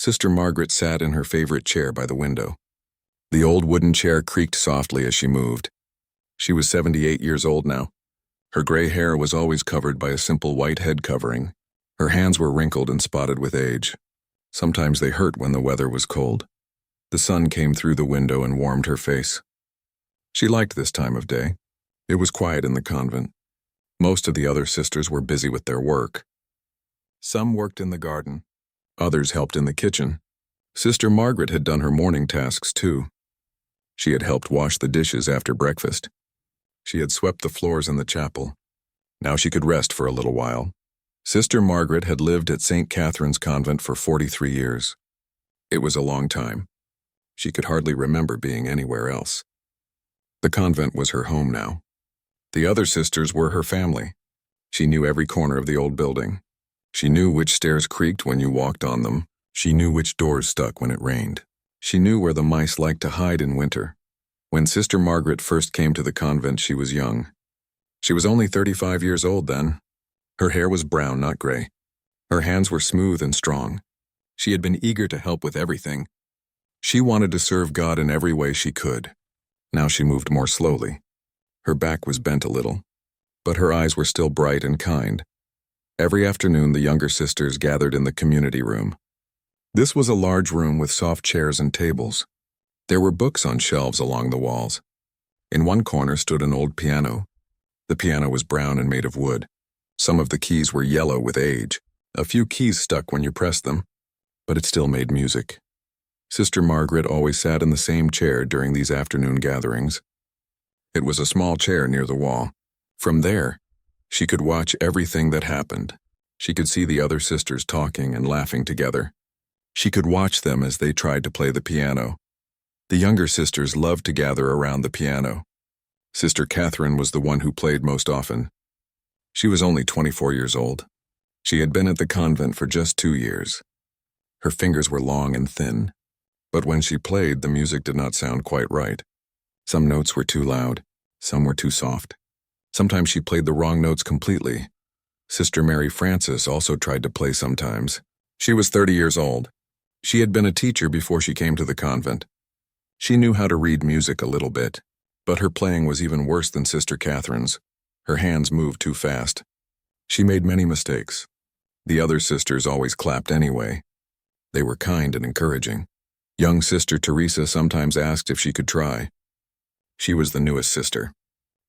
Sister Margaret sat in her favorite chair by the window. The old wooden chair creaked softly as she moved. She was 78 years old now. Her gray hair was always covered by a simple white head covering. Her hands were wrinkled and spotted with age. Sometimes they hurt when the weather was cold. The sun came through the window and warmed her face. She liked this time of day. It was quiet in the convent. Most of the other sisters were busy with their work. Some worked in the garden. Others helped in the kitchen. Sister Margaret had done her morning tasks too. She had helped wash the dishes after breakfast. She had swept the floors in the chapel. Now she could rest for a little while. Sister Margaret had lived at St. Catherine's Convent for 43 years. It was a long time. She could hardly remember being anywhere else. The convent was her home now. The other sisters were her family. She knew every corner of the old building. She knew which stairs creaked when you walked on them. She knew which doors stuck when it rained. She knew where the mice liked to hide in winter. When Sister Margaret first came to the convent, she was young. She was only 35 years old then. Her hair was brown, not gray. Her hands were smooth and strong. She had been eager to help with everything. She wanted to serve God in every way she could. Now she moved more slowly. Her back was bent a little, but her eyes were still bright and kind. Every afternoon, the younger sisters gathered in the community room. This was a large room with soft chairs and tables. There were books on shelves along the walls. In one corner stood an old piano. The piano was brown and made of wood. Some of the keys were yellow with age. A few keys stuck when you pressed them, but it still made music. Sister Margaret always sat in the same chair during these afternoon gatherings. It was a small chair near the wall. From there, she could watch everything that happened. She could see the other sisters talking and laughing together. She could watch them as they tried to play the piano. The younger sisters loved to gather around the piano. Sister Catherine was the one who played most often. She was only 24 years old. She had been at the convent for just 2 years. Her fingers were long and thin, but when she played, the music did not sound quite right. Some notes were too loud, some were too soft. Sometimes she played the wrong notes completely. Sister Mary Frances also tried to play sometimes. She was 30 years old. She had been a teacher before she came to the convent. She knew how to read music a little bit, but her playing was even worse than Sister Catherine's. Her hands moved too fast. She made many mistakes. The other sisters always clapped anyway. They were kind and encouraging. Young Sister Teresa sometimes asked if she could try. She was the newest sister.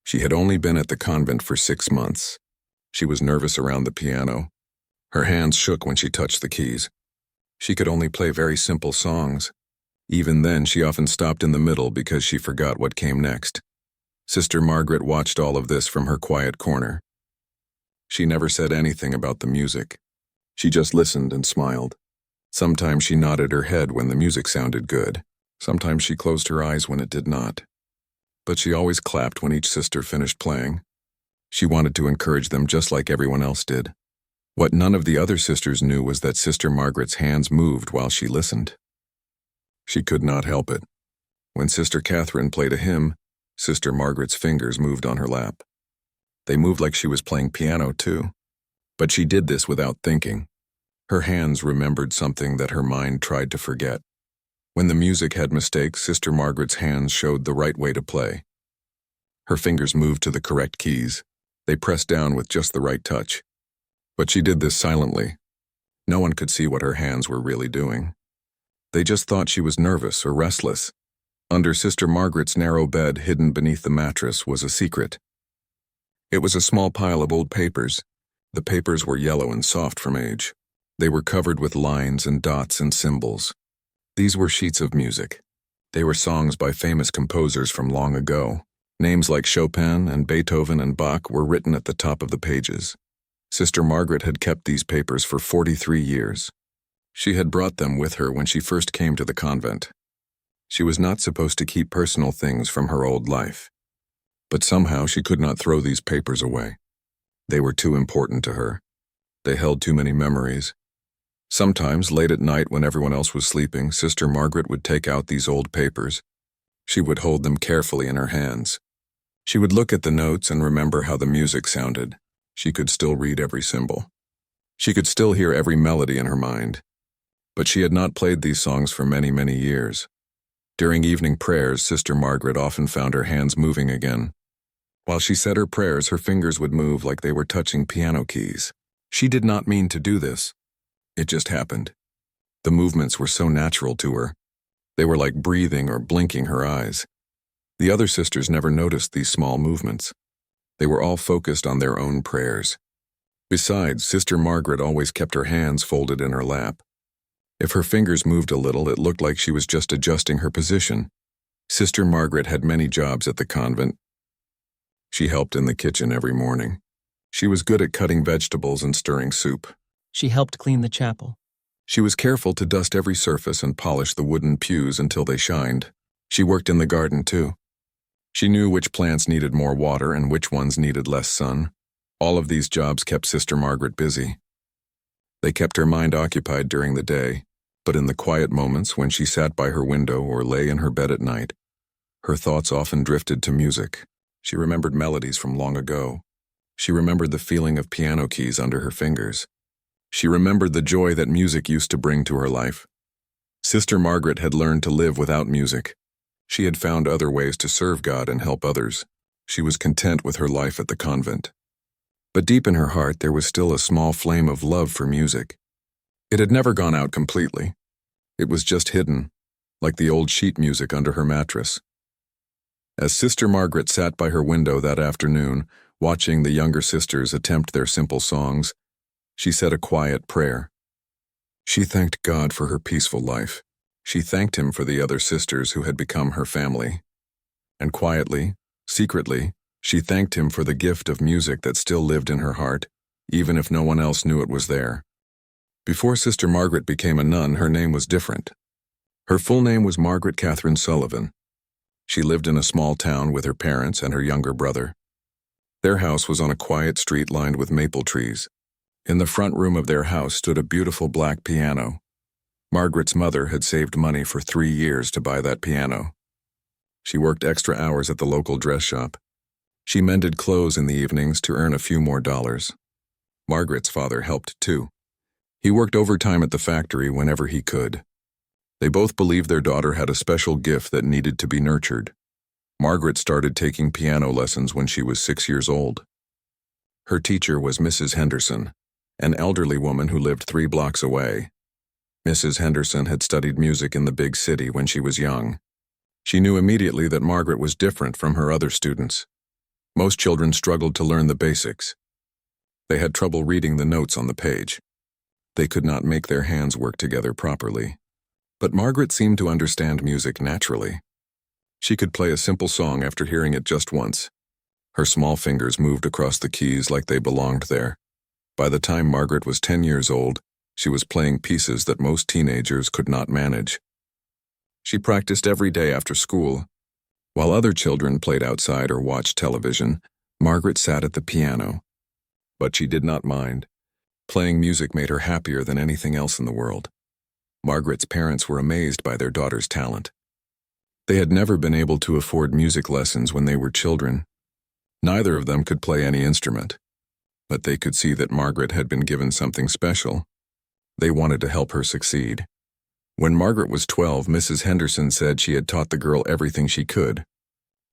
She had only been at the convent for 6 months. She was nervous around the piano. Her hands shook when she touched the keys. She could only play very simple songs. Even then, she often stopped in the middle because she forgot what came next. Sister Margaret watched all of this from her quiet corner. She never said anything about the music. She just listened and smiled. Sometimes she nodded her head when the music sounded good. Sometimes she closed her eyes when it did not. But she always clapped when each sister finished playing. She wanted to encourage them just like everyone else did. What none of the other sisters knew was that Sister Margaret's hands moved while she listened. She could not help it. When Sister Catherine played a hymn, Sister Margaret's fingers moved on her lap. They moved like she was playing piano too. But she did this without thinking. Her hands remembered something that her mind tried to forget. When the music had mistakes, Sister Margaret's hands showed the right way to play. Her fingers moved to the correct keys. They pressed down with just the right touch. But she did this silently. No one could see what her hands were really doing. They just thought she was nervous or restless. Under Sister Margaret's narrow bed, hidden beneath the mattress, was a secret. It was a small pile of old papers. The papers were yellow and soft from age. They were covered with lines and dots and symbols. These were sheets of music. They were songs by famous composers from long ago. Names like Chopin and Beethoven and Bach were written at the top of the pages. Sister Margaret had kept these papers for 43 years. She had brought them with her when she first came to the convent. She was not supposed to keep personal things from her old life. But somehow she could not throw these papers away. They were too important to her. They held too many memories. Sometimes, late at night when everyone else was sleeping, Sister Margaret would take out these old papers. She would hold them carefully in her hands. She would look at the notes and remember how the music sounded. She could still read every symbol. She could still hear every melody in her mind. But she had not played these songs for many, many years. During evening prayers, Sister Margaret often found her hands moving again. While she said her prayers, her fingers would move like they were touching piano keys. She did not mean to do this. It just happened. The movements were so natural to her. They were like breathing or blinking her eyes. The other sisters never noticed these small movements. They were all focused on their own prayers. Besides, Sister Margaret always kept her hands folded in her lap. If her fingers moved a little, it looked like she was just adjusting her position. Sister Margaret had many jobs at the convent. She helped in the kitchen every morning. She was good at cutting vegetables and stirring soup. She helped clean the chapel. She was careful to dust every surface and polish the wooden pews until they shined. She worked in the garden, too. She knew which plants needed more water and which ones needed less sun. All of these jobs kept Sister Margaret busy. They kept her mind occupied during the day, but in the quiet moments when she sat by her window or lay in her bed at night, her thoughts often drifted to music. She remembered melodies from long ago. She remembered the feeling of piano keys under her fingers. She remembered the joy that music used to bring to her life. Sister Margaret had learned to live without music. She had found other ways to serve God and help others. She was content with her life at the convent. But deep in her heart, there was still a small flame of love for music. It had never gone out completely. It was just hidden, like the old sheet music under her mattress. As Sister Margaret sat by her window that afternoon, watching the younger sisters attempt their simple songs, she said a quiet prayer. She thanked God for her peaceful life. She thanked Him for the other sisters who had become her family. And quietly, secretly, she thanked Him for the gift of music that still lived in her heart, even if no one else knew it was there. Before Sister Margaret became a nun, her name was different. Her full name was Margaret Catherine Sullivan. She lived in a small town with her parents and her younger brother. Their house was on a quiet street lined with maple trees. In the front room of their house stood a beautiful black piano. Margaret's mother had saved money for 3 years to buy that piano. She worked extra hours at the local dress shop. She mended clothes in the evenings to earn a few more dollars. Margaret's father helped too. He worked overtime at the factory whenever he could. They both believed their daughter had a special gift that needed to be nurtured. Margaret started taking piano lessons when she was 6 years old. Her teacher was Mrs. Henderson, an elderly woman who lived 3 blocks away. Mrs. Henderson had studied music in the big city when she was young. She knew immediately that Margaret was different from her other students. Most children struggled to learn the basics. They had trouble reading the notes on the page. They could not make their hands work together properly. But Margaret seemed to understand music naturally. She could play a simple song after hearing it just once. Her small fingers moved across the keys like they belonged there. By the time Margaret was 10 years old, she was playing pieces that most teenagers could not manage. She practiced every day after school. While other children played outside or watched television, Margaret sat at the piano. But she did not mind. Playing music made her happier than anything else in the world. Margaret's parents were amazed by their daughter's talent. They had never been able to afford music lessons when they were children. Neither of them could play any instrument. But they could see that Margaret had been given something special. They wanted to help her succeed. When Margaret was 12, Mrs. Henderson said she had taught the girl everything she could.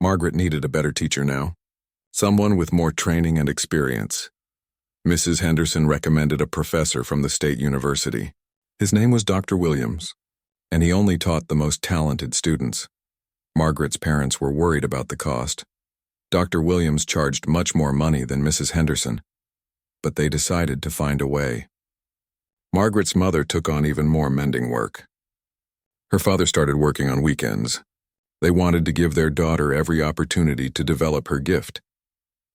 Margaret needed a better teacher now. Someone with more training and experience. Mrs. Henderson recommended a professor from the state university. His name was Dr. Williams, and he only taught the most talented students. Margaret's parents were worried about the cost. Dr. Williams charged much more money than Mrs. Henderson, but they decided to find a way. Margaret's mother took on even more mending work. Her father started working on weekends. They wanted to give their daughter every opportunity to develop her gift.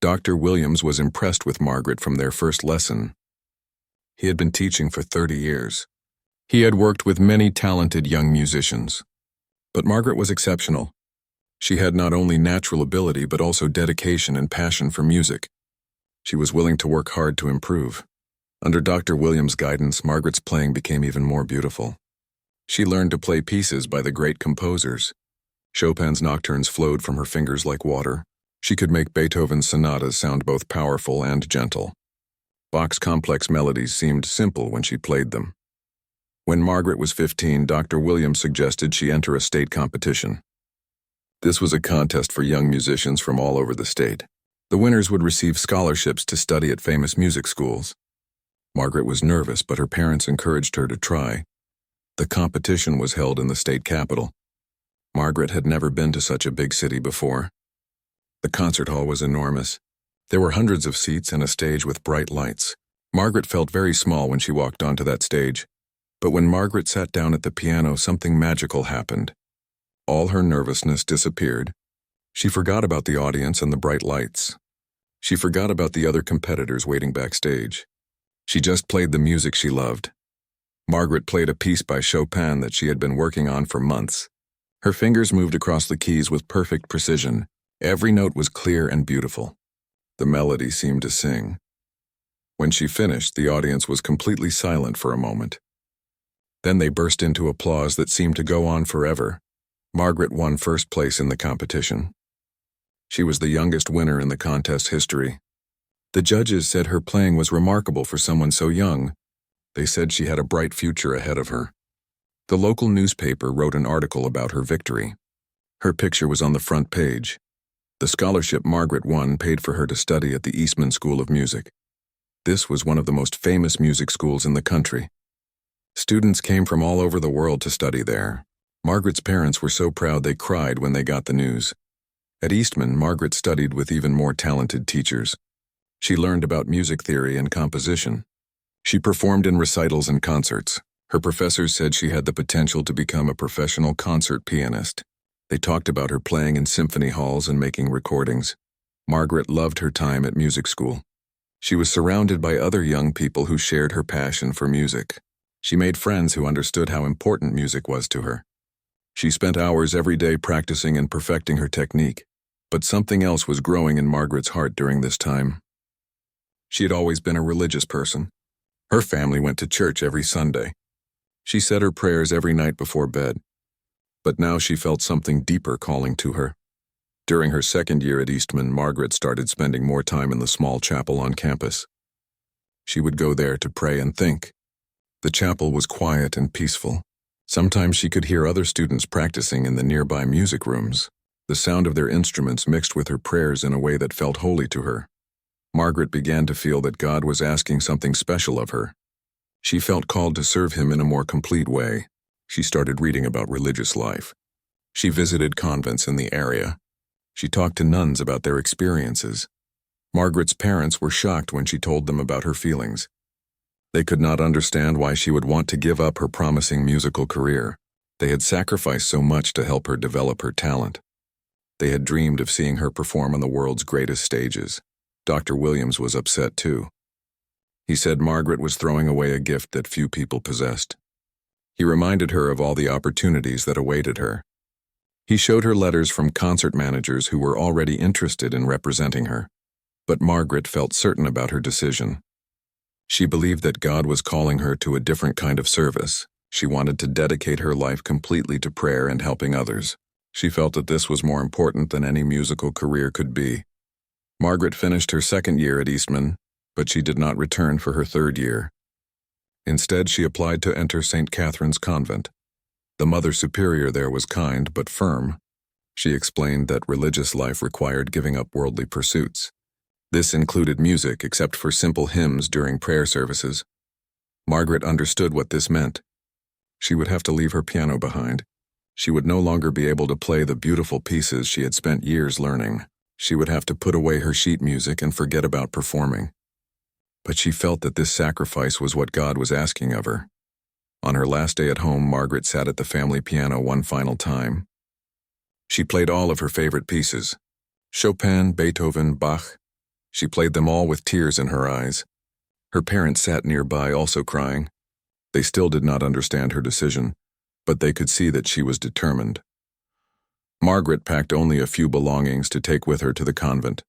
Dr. Williams was impressed with Margaret from their first lesson. He had been teaching for 30 years. He had worked with many talented young musicians. But Margaret was exceptional. She had not only natural ability but also dedication and passion for music. She was willing to work hard to improve. Under Dr. Williams' guidance, Margaret's playing became even more beautiful. She learned to play pieces by the great composers. Chopin's nocturnes flowed from her fingers like water. She could make Beethoven's sonatas sound both powerful and gentle. Bach's complex melodies seemed simple when she played them. When Margaret was 15, Dr. Williams suggested she enter a state competition. This was a contest for young musicians from all over the state. The winners would receive scholarships to study at famous music schools. Margaret was nervous, but her parents encouraged her to try. The competition was held in the state capital. Margaret had never been to such a big city before. The concert hall was enormous. There were hundreds of seats and a stage with bright lights. Margaret felt very small when she walked onto that stage. But when Margaret sat down at the piano, something magical happened. All her nervousness disappeared. She forgot about the audience and the bright lights. She forgot about the other competitors waiting backstage. She just played the music she loved. Margaret played a piece by Chopin that she had been working on for months. Her fingers moved across the keys with perfect precision. Every note was clear and beautiful. The melody seemed to sing. When she finished, the audience was completely silent for a moment. Then they burst into applause that seemed to go on forever. Margaret won first place in the competition. She was the youngest winner in the contest history. The judges said her playing was remarkable for someone so young. They said she had a bright future ahead of her. The local newspaper wrote an article about her victory. Her picture was on the front page. The scholarship Margaret won paid for her to study at the Eastman School of Music. This was one of the most famous music schools in the country. Students came from all over the world to study there. Margaret's parents were so proud they cried when they got the news. At Eastman, Margaret studied with even more talented teachers. She learned about music theory and composition. She performed in recitals and concerts. Her professors said she had the potential to become a professional concert pianist. They talked about her playing in symphony halls and making recordings. Margaret loved her time at music school. She was surrounded by other young people who shared her passion for music. She made friends who understood how important music was to her. She spent hours every day practicing and perfecting her technique. But something else was growing in Margaret's heart during this time. She had always been a religious person. Her family went to church every Sunday. She said her prayers every night before bed. But now she felt something deeper calling to her. During her second year at Eastman, Margaret started spending more time in the small chapel on campus. She would go there to pray and think. The chapel was quiet and peaceful. Sometimes she could hear other students practicing in the nearby music rooms. The sound of their instruments mixed with her prayers in a way that felt holy to her. Margaret began to feel that God was asking something special of her. She felt called to serve Him in a more complete way. She started reading about religious life. She visited convents in the area. She talked to nuns about their experiences. Margaret's parents were shocked when she told them about her feelings. They could not understand why she would want to give up her promising musical career. They had sacrificed so much to help her develop her talent. They had dreamed of seeing her perform on the world's greatest stages. Dr. Williams was upset too. He said Margaret was throwing away a gift that few people possessed. He reminded her of all the opportunities that awaited her. He showed her letters from concert managers who were already interested in representing her. But Margaret felt certain about her decision. She believed that God was calling her to a different kind of service. She wanted to dedicate her life completely to prayer and helping others. She felt that this was more important than any musical career could be. Margaret finished her second year at Eastman, but she did not return for her third year. Instead, she applied to enter St. Catherine's Convent. The Mother Superior there was kind but firm. She explained that religious life required giving up worldly pursuits. This included music except for simple hymns during prayer services. Margaret understood what this meant. She would have to leave her piano behind. She would no longer be able to play the beautiful pieces she had spent years learning. She would have to put away her sheet music and forget about performing. But she felt that this sacrifice was what God was asking of her. On her last day at home, Margaret sat at the family piano one final time. She played all of her favorite pieces. Chopin, Beethoven, Bach. She played them all with tears in her eyes. Her parents sat nearby, also crying. They still did not understand her decision, but they could see that she was determined. Margaret packed only a few belongings to take with her to the convent.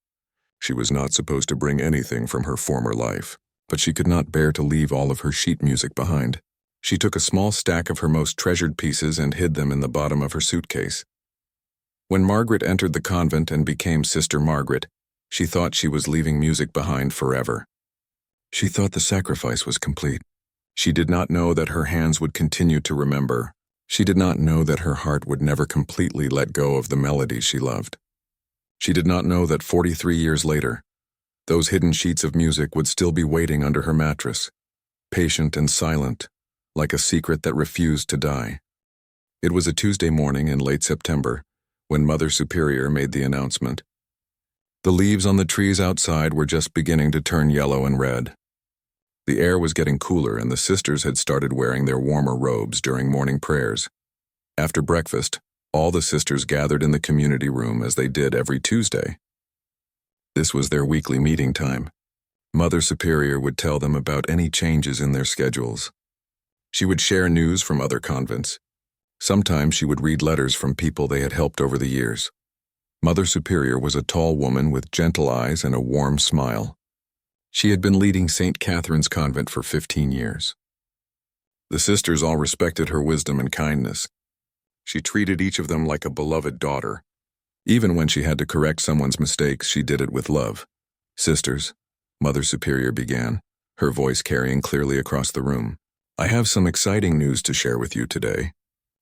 She was not supposed to bring anything from her former life, but she could not bear to leave all of her sheet music behind. She took a small stack of her most treasured pieces and hid them in the bottom of her suitcase. When Margaret entered the convent and became Sister Margaret, she thought she was leaving music behind forever. She thought the sacrifice was complete. She did not know that her hands would continue to remember. She did not know that her heart would never completely let go of the melodies she loved. She did not know that 43 years later, those hidden sheets of music would still be waiting under her mattress, patient and silent, like a secret that refused to die. It was a Tuesday morning in late September when Mother Superior made the announcement. The leaves on the trees outside were just beginning to turn yellow and red. The air was getting cooler and the sisters had started wearing their warmer robes during morning prayers. After breakfast, all the sisters gathered in the community room as they did every Tuesday. This was their weekly meeting time. Mother Superior would tell them about any changes in their schedules. She would share news from other convents. Sometimes she would read letters from people they had helped over the years. Mother Superior was a tall woman with gentle eyes and a warm smile. She had been leading St. Catherine's Convent for 15 years. The sisters all respected her wisdom and kindness. She treated each of them like a beloved daughter. Even when she had to correct someone's mistakes, she did it with love. "Sisters," Mother Superior began, her voice carrying clearly across the room, "I have some exciting news to share with you today.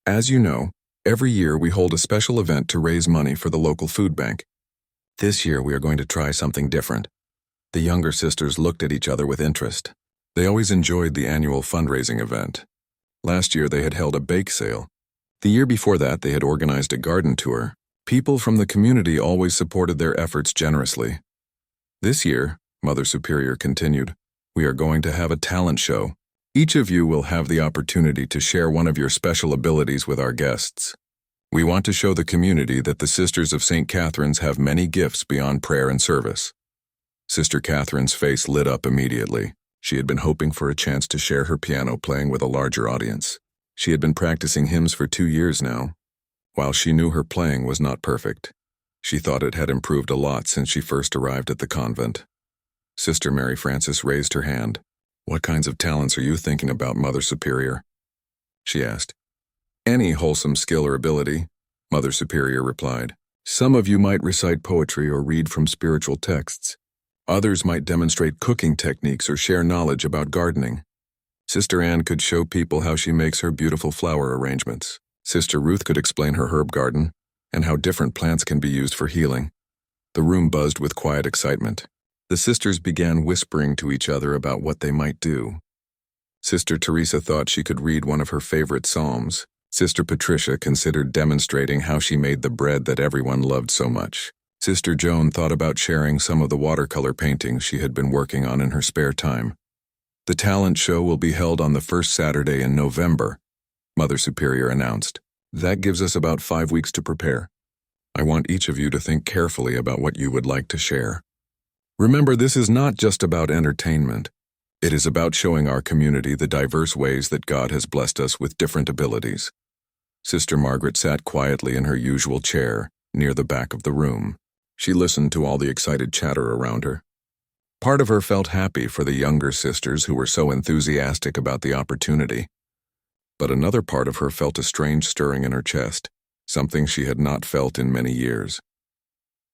As you know, every year we hold a special event to raise money for the local food bank. This year we are going to try something different." The younger sisters looked at each other with interest. They always enjoyed the annual fundraising event. Last year they had held a bake sale. The year before that they had organized a garden tour. People from the community always supported their efforts generously. This year, Mother Superior continued, we are going to have a talent show. Each of you will have the opportunity to share one of your special abilities with our guests. We want to show the community that the Sisters of St. Catherine's have many gifts beyond prayer and service. Sister Catherine's face lit up immediately. She had been hoping for a chance to share her piano playing with a larger audience. She had been practicing hymns for 2 years now. While she knew her playing was not perfect, she thought it had improved a lot since she first arrived at the convent. Sister Mary Frances raised her hand. "What kinds of talents are you thinking about, Mother Superior?" she asked. "Any wholesome skill or ability," Mother Superior replied. "Some of you might recite poetry or read from spiritual texts. Others might demonstrate cooking techniques or share knowledge about gardening. Sister Anne could show people how she makes her beautiful flower arrangements. Sister Ruth could explain her herb garden and how different plants can be used for healing." The room buzzed with quiet excitement. The sisters began whispering to each other about what they might do. Sister Teresa thought she could read one of her favorite psalms. Sister Patricia considered demonstrating how she made the bread that everyone loved so much. Sister Joan thought about sharing some of the watercolor paintings she had been working on in her spare time. "The talent show will be held on the first Saturday in November," Mother Superior announced. "That gives us about 5 weeks to prepare. I want each of you to think carefully about what you would like to share. Remember, this is not just about entertainment. It is about showing our community the diverse ways that God has blessed us with different abilities." Sister Margaret sat quietly in her usual chair, near the back of the room. She listened to all the excited chatter around her. Part of her felt happy for the younger sisters who were so enthusiastic about the opportunity. But another part of her felt a strange stirring in her chest, something she had not felt in many years.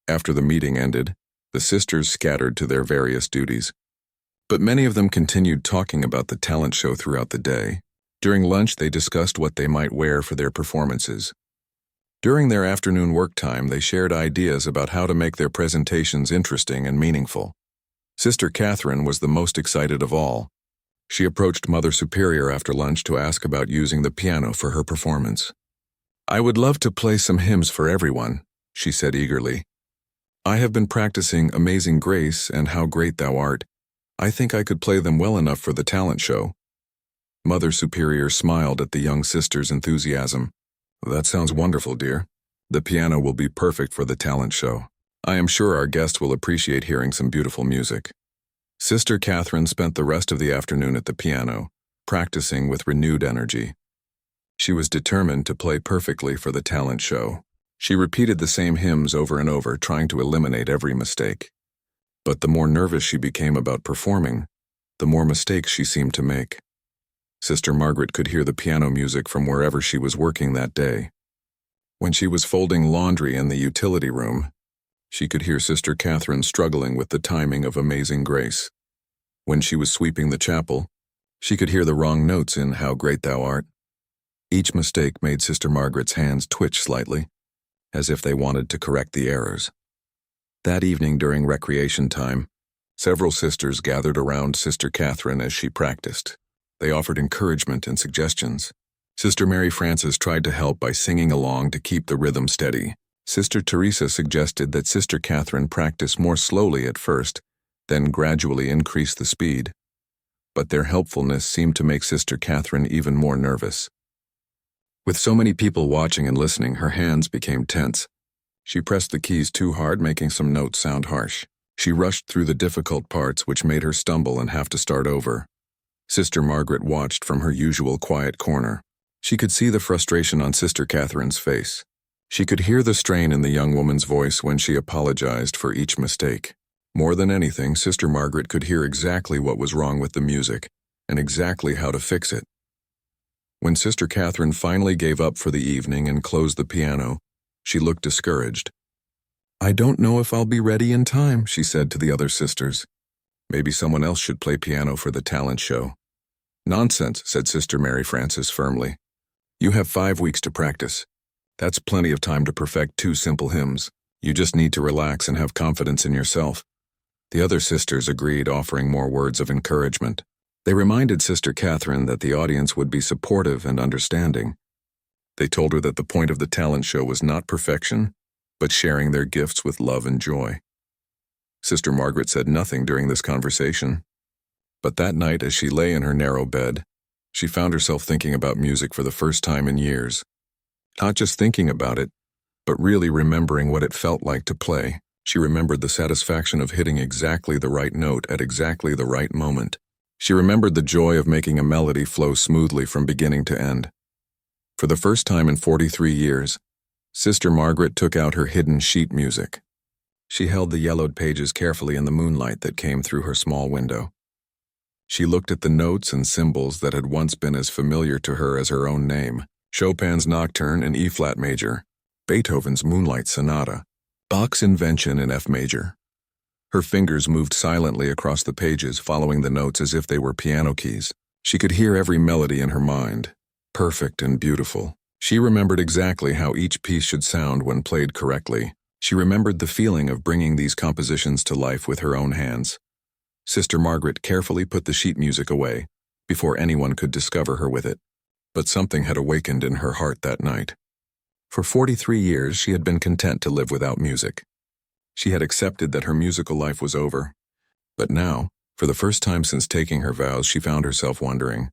After the meeting ended, the sisters scattered to their various duties. But many of them continued talking about the talent show throughout the day. During lunch, they discussed what they might wear for their performances. During their afternoon work time, they shared ideas about how to make their presentations interesting and meaningful. Sister Catherine was the most excited of all. She approached Mother Superior after lunch to ask about using the piano for her performance. "I would love to play some hymns for everyone," she said eagerly. "I have been practicing Amazing Grace and How Great Thou Art. I think I could play them well enough for the talent show." Mother Superior smiled at the young sister's enthusiasm. "That sounds wonderful, dear. The piano will be perfect for the talent show. I am sure our guests will appreciate hearing some beautiful music." Sister Catherine spent the rest of the afternoon at the piano, practicing with renewed energy. She was determined to play perfectly for the talent show. She repeated the same hymns over and over, trying to eliminate every mistake. But the more nervous she became about performing, the more mistakes she seemed to make. Sister Margaret could hear the piano music from wherever she was working that day. When she was folding laundry in the utility room, she could hear Sister Catherine struggling with the timing of Amazing Grace. When she was sweeping the chapel, She could hear the wrong notes in How Great Thou Art. Each mistake made Sister Margaret's hands twitch slightly, as if they wanted to correct the errors. That evening during recreation time, several sisters gathered around Sister Catherine as she practiced. They offered encouragement and suggestions. Sister Mary Frances tried to help by singing along to keep the rhythm steady. Sister Teresa suggested that Sister Catherine practice more slowly at first, then gradually increase the speed. But their helpfulness seemed to make Sister Catherine even more nervous. With so many people watching and listening, her hands became tense. She pressed the keys too hard, making some notes sound harsh. She rushed through the difficult parts, which made her stumble and have to start over. Sister Margaret watched from her usual quiet corner. She could see the frustration on Sister Catherine's face. She could hear the strain in the young woman's voice when she apologized for each mistake. More than anything, Sister Margaret could hear exactly what was wrong with the music and exactly how to fix it. When Sister Catherine finally gave up for the evening and closed the piano, she looked discouraged. "I don't know if I'll be ready in time," she said to the other sisters. "Maybe someone else should play piano for the talent show." "Nonsense," said Sister Mary Frances firmly. "You have 5 weeks to practice. That's plenty of time to perfect 2 simple hymns. You just need to relax and have confidence in yourself." The other sisters agreed, offering more words of encouragement. They reminded Sister Catherine that the audience would be supportive and understanding. They told her that the point of the talent show was not perfection, but sharing their gifts with love and joy. Sister Margaret said nothing during this conversation. But that night, as she lay in her narrow bed, she found herself thinking about music for the first time in years. Not just thinking about it, but really remembering what it felt like to play. She remembered the satisfaction of hitting exactly the right note at exactly the right moment. She remembered the joy of making a melody flow smoothly from beginning to end. For the first time in 43 years, Sister Margaret took out her hidden sheet music. She held the yellowed pages carefully in the moonlight that came through her small window. She looked at the notes and symbols that had once been as familiar to her as her own name: Chopin's Nocturne in E-flat major, Beethoven's Moonlight Sonata, Bach's Invention in F major. Her fingers moved silently across the pages, following the notes as if they were piano keys. She could hear every melody in her mind, perfect and beautiful. She remembered exactly how each piece should sound when played correctly. She remembered the feeling of bringing these compositions to life with her own hands. Sister Margaret carefully put the sheet music away before anyone could discover her with it. But something had awakened in her heart that night. For 43 years, she had been content to live without music. She had accepted that her musical life was over. But now, for the first time since taking her vows, she found herself wondering,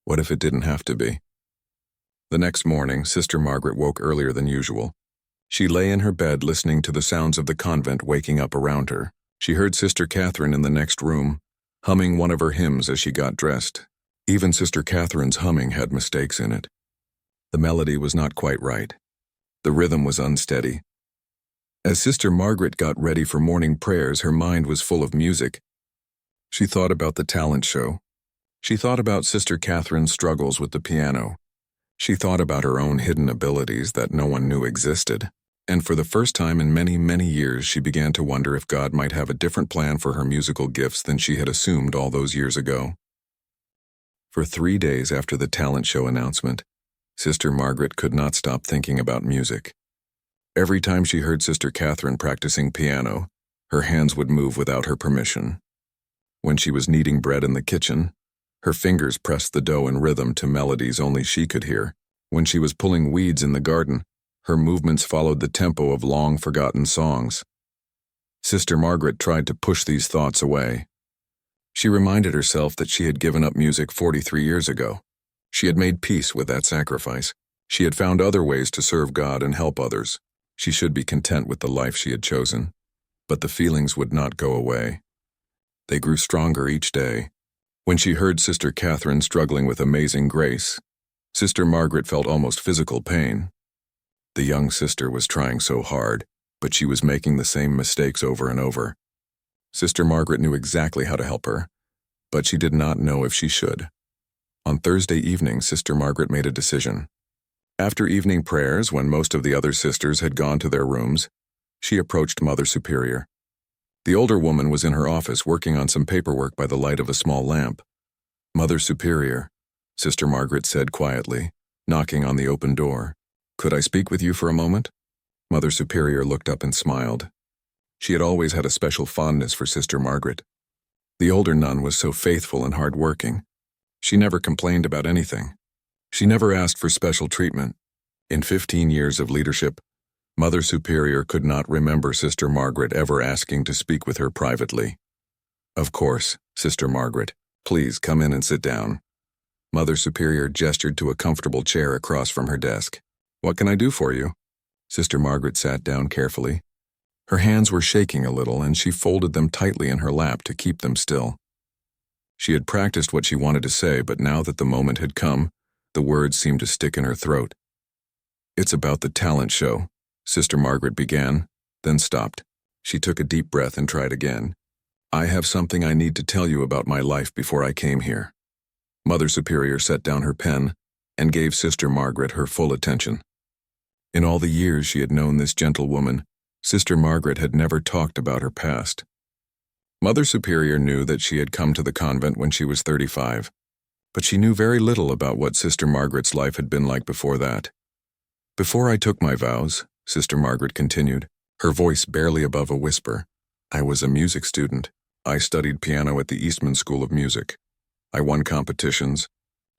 what if it didn't have to be? The next morning, Sister Margaret woke earlier than usual. She lay in her bed listening to the sounds of the convent waking up around her. She heard Sister Catherine in the next room, humming one of her hymns as she got dressed. Even Sister Catherine's humming had mistakes in it. The melody was not quite right. The rhythm was unsteady. As Sister Margaret got ready for morning prayers, her mind was full of music. She thought about the talent show. She thought about Sister Catherine's struggles with the piano. She thought about her own hidden abilities that no one knew existed. And for the first time in many, many years, she began to wonder if God might have a different plan for her musical gifts than she had assumed all those years ago. For 3 days after the talent show announcement, Sister Margaret could not stop thinking about music. Every time she heard Sister Catherine practicing piano, her hands would move without her permission. When she was kneading bread in the kitchen, her fingers pressed the dough in rhythm to melodies only she could hear. When she was pulling weeds in the garden, her movements followed the tempo of long-forgotten songs. Sister Margaret tried to push these thoughts away. She reminded herself that she had given up music 43 years ago. She had made peace with that sacrifice. She had found other ways to serve God and help others. She should be content with the life she had chosen. But the feelings would not go away. They grew stronger each day. When she heard Sister Catherine struggling with amazing grace, Sister Margaret felt almost physical pain. The young sister was trying so hard, but she was making the same mistakes over and over. Sister Margaret knew exactly how to help her, but she did not know if she should. On Thursday evening, Sister Margaret made a decision. After evening prayers, when most of the other sisters had gone to their rooms, she approached Mother Superior. The older woman was in her office working on some paperwork by the light of a small lamp. Mother Superior, Sister Margaret said quietly, knocking on the open door. Could I speak with you for a moment? Mother Superior looked up and smiled. She had always had a special fondness for Sister Margaret. The older nun was so faithful and hard-working. She never complained about anything. She never asked for special treatment. In 15 years of leadership, Mother Superior could not remember Sister Margaret ever asking to speak with her privately. Of course, Sister Margaret, please come in and sit down. Mother Superior gestured to a comfortable chair across from her desk. What can I do for you? Sister Margaret sat down carefully. Her hands were shaking a little, and she folded them tightly in her lap to keep them still. She had practiced what she wanted to say, but now that the moment had come, the words seemed to stick in her throat. It's about the talent show, Sister Margaret began, then stopped. She took a deep breath and tried again. I have something I need to tell you about my life before I came here. Mother Superior set down her pen and gave Sister Margaret her full attention. In all the years she had known this gentle woman, Sister Margaret had never talked about her past. Mother Superior knew that she had come to the convent when she was 35, but she knew very little about what Sister Margaret's life had been like before that. Before I took my vows, Sister Margaret continued, her voice barely above a whisper, I was a music student. I studied piano at the Eastman School of Music. I won competitions.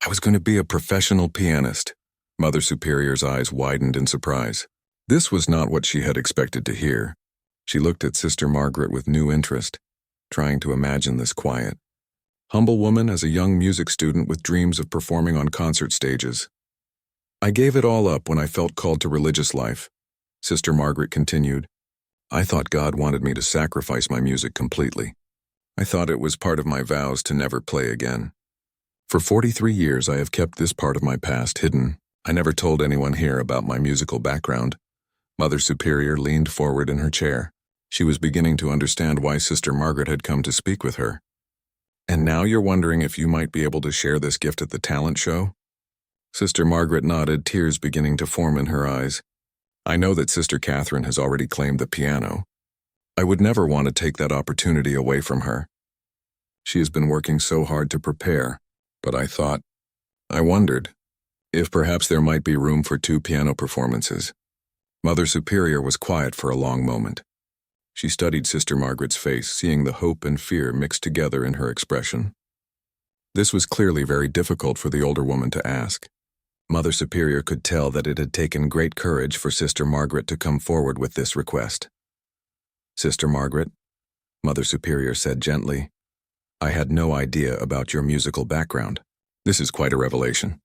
I was going to be a professional pianist. Mother Superior's eyes widened in surprise. This was not what she had expected to hear. She looked at Sister Margaret with new interest, trying to imagine this quiet, humble woman as a young music student with dreams of performing on concert stages. I gave it all up when I felt called to religious life, Sister Margaret continued. I thought God wanted me to sacrifice my music completely. I thought it was part of my vows to never play again. For 43 years I have kept this part of my past hidden. I never told anyone here about my musical background. Mother Superior leaned forward in her chair. She was beginning to understand why Sister Margaret had come to speak with her. And now you're wondering if you might be able to share this gift at the talent show? Sister Margaret nodded, tears beginning to form in her eyes. I know that Sister Catherine has already claimed the piano. I would never want to take that opportunity away from her. She has been working so hard to prepare, but I wondered if perhaps there might be room for 2 piano performances. Mother Superior was quiet for a long moment. She studied Sister Margaret's face, seeing the hope and fear mixed together in her expression. This was clearly very difficult for the older woman to ask. Mother Superior could tell that it had taken great courage for Sister Margaret to come forward with this request. Sister Margaret, Mother Superior said gently, I had no idea about your musical background. This is quite a revelation.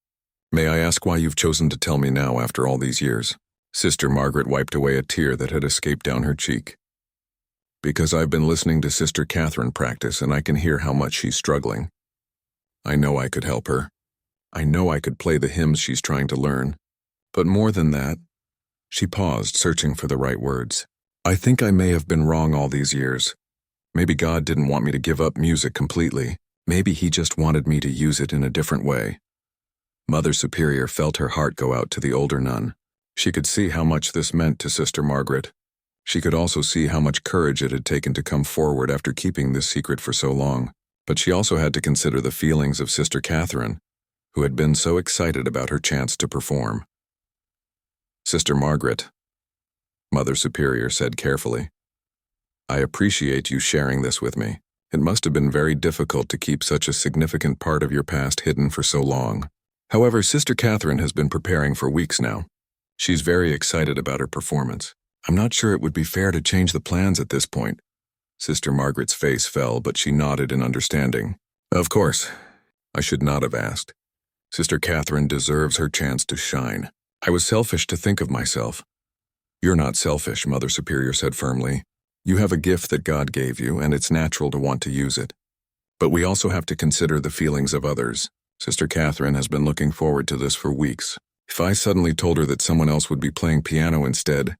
May I ask why you've chosen to tell me now after all these years? Sister Margaret wiped away a tear that had escaped down her cheek. Because I've been listening to Sister Catherine practice and I can hear how much she's struggling. I know I could help her. I know I could play the hymns she's trying to learn. But more than that, she paused, searching for the right words. I think I may have been wrong all these years. Maybe God didn't want me to give up music completely. Maybe he just wanted me to use it in a different way. Mother Superior felt her heart go out to the older nun. She could see how much this meant to Sister Margaret. She could also see how much courage it had taken to come forward after keeping this secret for so long. But she also had to consider the feelings of Sister Catherine, who had been so excited about her chance to perform. Sister Margaret, Mother Superior said carefully, I appreciate you sharing this with me. It must have been very difficult to keep such a significant part of your past hidden for so long. However, Sister Catherine has been preparing for weeks now. She's very excited about her performance. I'm not sure it would be fair to change the plans at this point. Sister Margaret's face fell, but she nodded in understanding. Of course, I should not have asked. Sister Catherine deserves her chance to shine. I was selfish to think of myself. You're not selfish, Mother Superior said firmly. You have a gift that God gave you, and it's natural to want to use it. But we also have to consider the feelings of others. Sister Catherine has been looking forward to this for weeks. If I suddenly told her that someone else would be playing piano instead,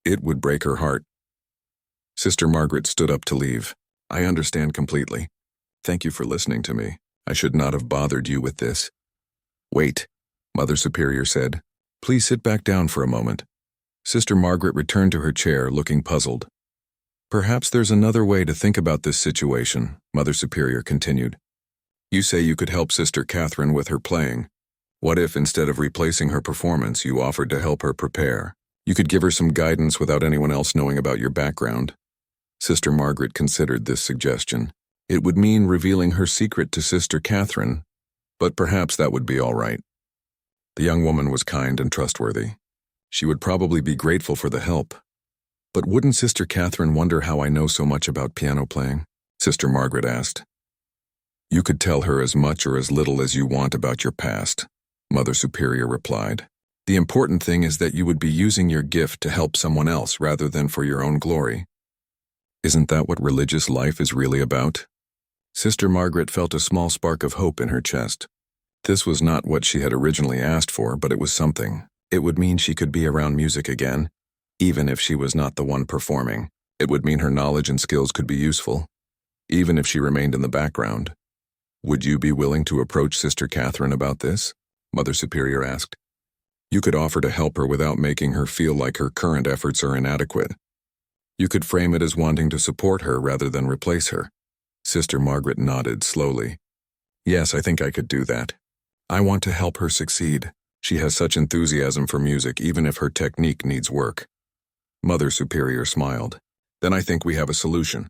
it would break her heart. Sister Margaret stood up to leave. I understand completely. Thank you for listening to me. I should not have bothered you with this. Wait, Mother Superior said. Please sit back down for a moment. Sister Margaret returned to her chair, looking puzzled. Perhaps there's another way to think about this situation, Mother Superior continued. You say you could help Sister Catherine with her playing. What if, instead of replacing her performance, you offered to help her prepare? You could give her some guidance without anyone else knowing about your background. Sister Margaret considered this suggestion. It would mean revealing her secret to Sister Catherine, but perhaps that would be all right. The young woman was kind and trustworthy. She would probably be grateful for the help. But wouldn't Sister Catherine wonder how I know so much about piano playing? Sister Margaret asked. You could tell her as much or as little as you want about your past, Mother Superior replied. The important thing is that you would be using your gift to help someone else rather than for your own glory. Isn't that what religious life is really about? Sister Margaret felt a small spark of hope in her chest. This was not what she had originally asked for, but it was something. It would mean she could be around music again, even if she was not the one performing. It would mean her knowledge and skills could be useful, even if she remained in the background. Would you be willing to approach Sister Catherine about this? Mother Superior asked. You could offer to help her without making her feel like her current efforts are inadequate. You could frame it as wanting to support her rather than replace her. Sister Margaret nodded slowly. Yes, I think I could do that. I want to help her succeed. She has such enthusiasm for music, even if her technique needs work. Mother Superior smiled. Then I think we have a solution.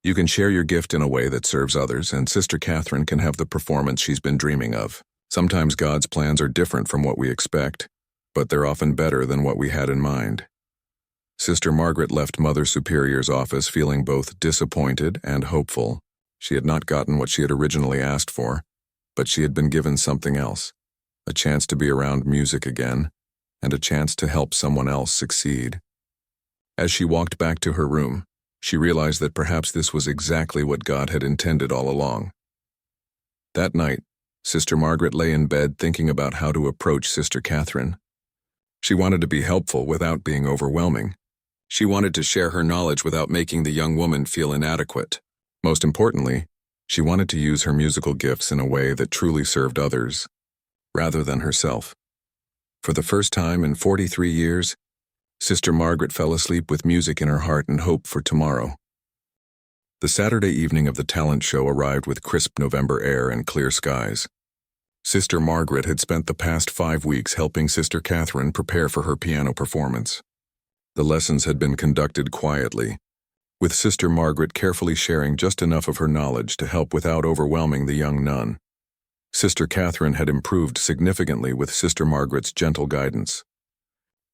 You can share your gift in a way that serves others, and Sister Catherine can have the performance she's been dreaming of. Sometimes God's plans are different from what we expect, but they're often better than what we had in mind. Sister Margaret left Mother Superior's office feeling both disappointed and hopeful. She had not gotten what she had originally asked for, but she had been given something else, a chance to be around music again, and a chance to help someone else succeed. As she walked back to her room, she realized that perhaps this was exactly what God had intended all along. That night, Sister Margaret lay in bed thinking about how to approach Sister Catherine. She wanted to be helpful without being overwhelming. She wanted to share her knowledge without making the young woman feel inadequate. Most importantly, she wanted to use her musical gifts in a way that truly served others, rather than herself. For the first time in 43 years, Sister Margaret fell asleep with music in her heart and hope for tomorrow. The Saturday evening of the talent show arrived with crisp November air and clear skies. Sister Margaret had spent the past 5 weeks helping Sister Catherine prepare for her piano performance. The lessons had been conducted quietly, with Sister Margaret carefully sharing just enough of her knowledge to help without overwhelming the young nun. Sister Catherine had improved significantly with Sister Margaret's gentle guidance.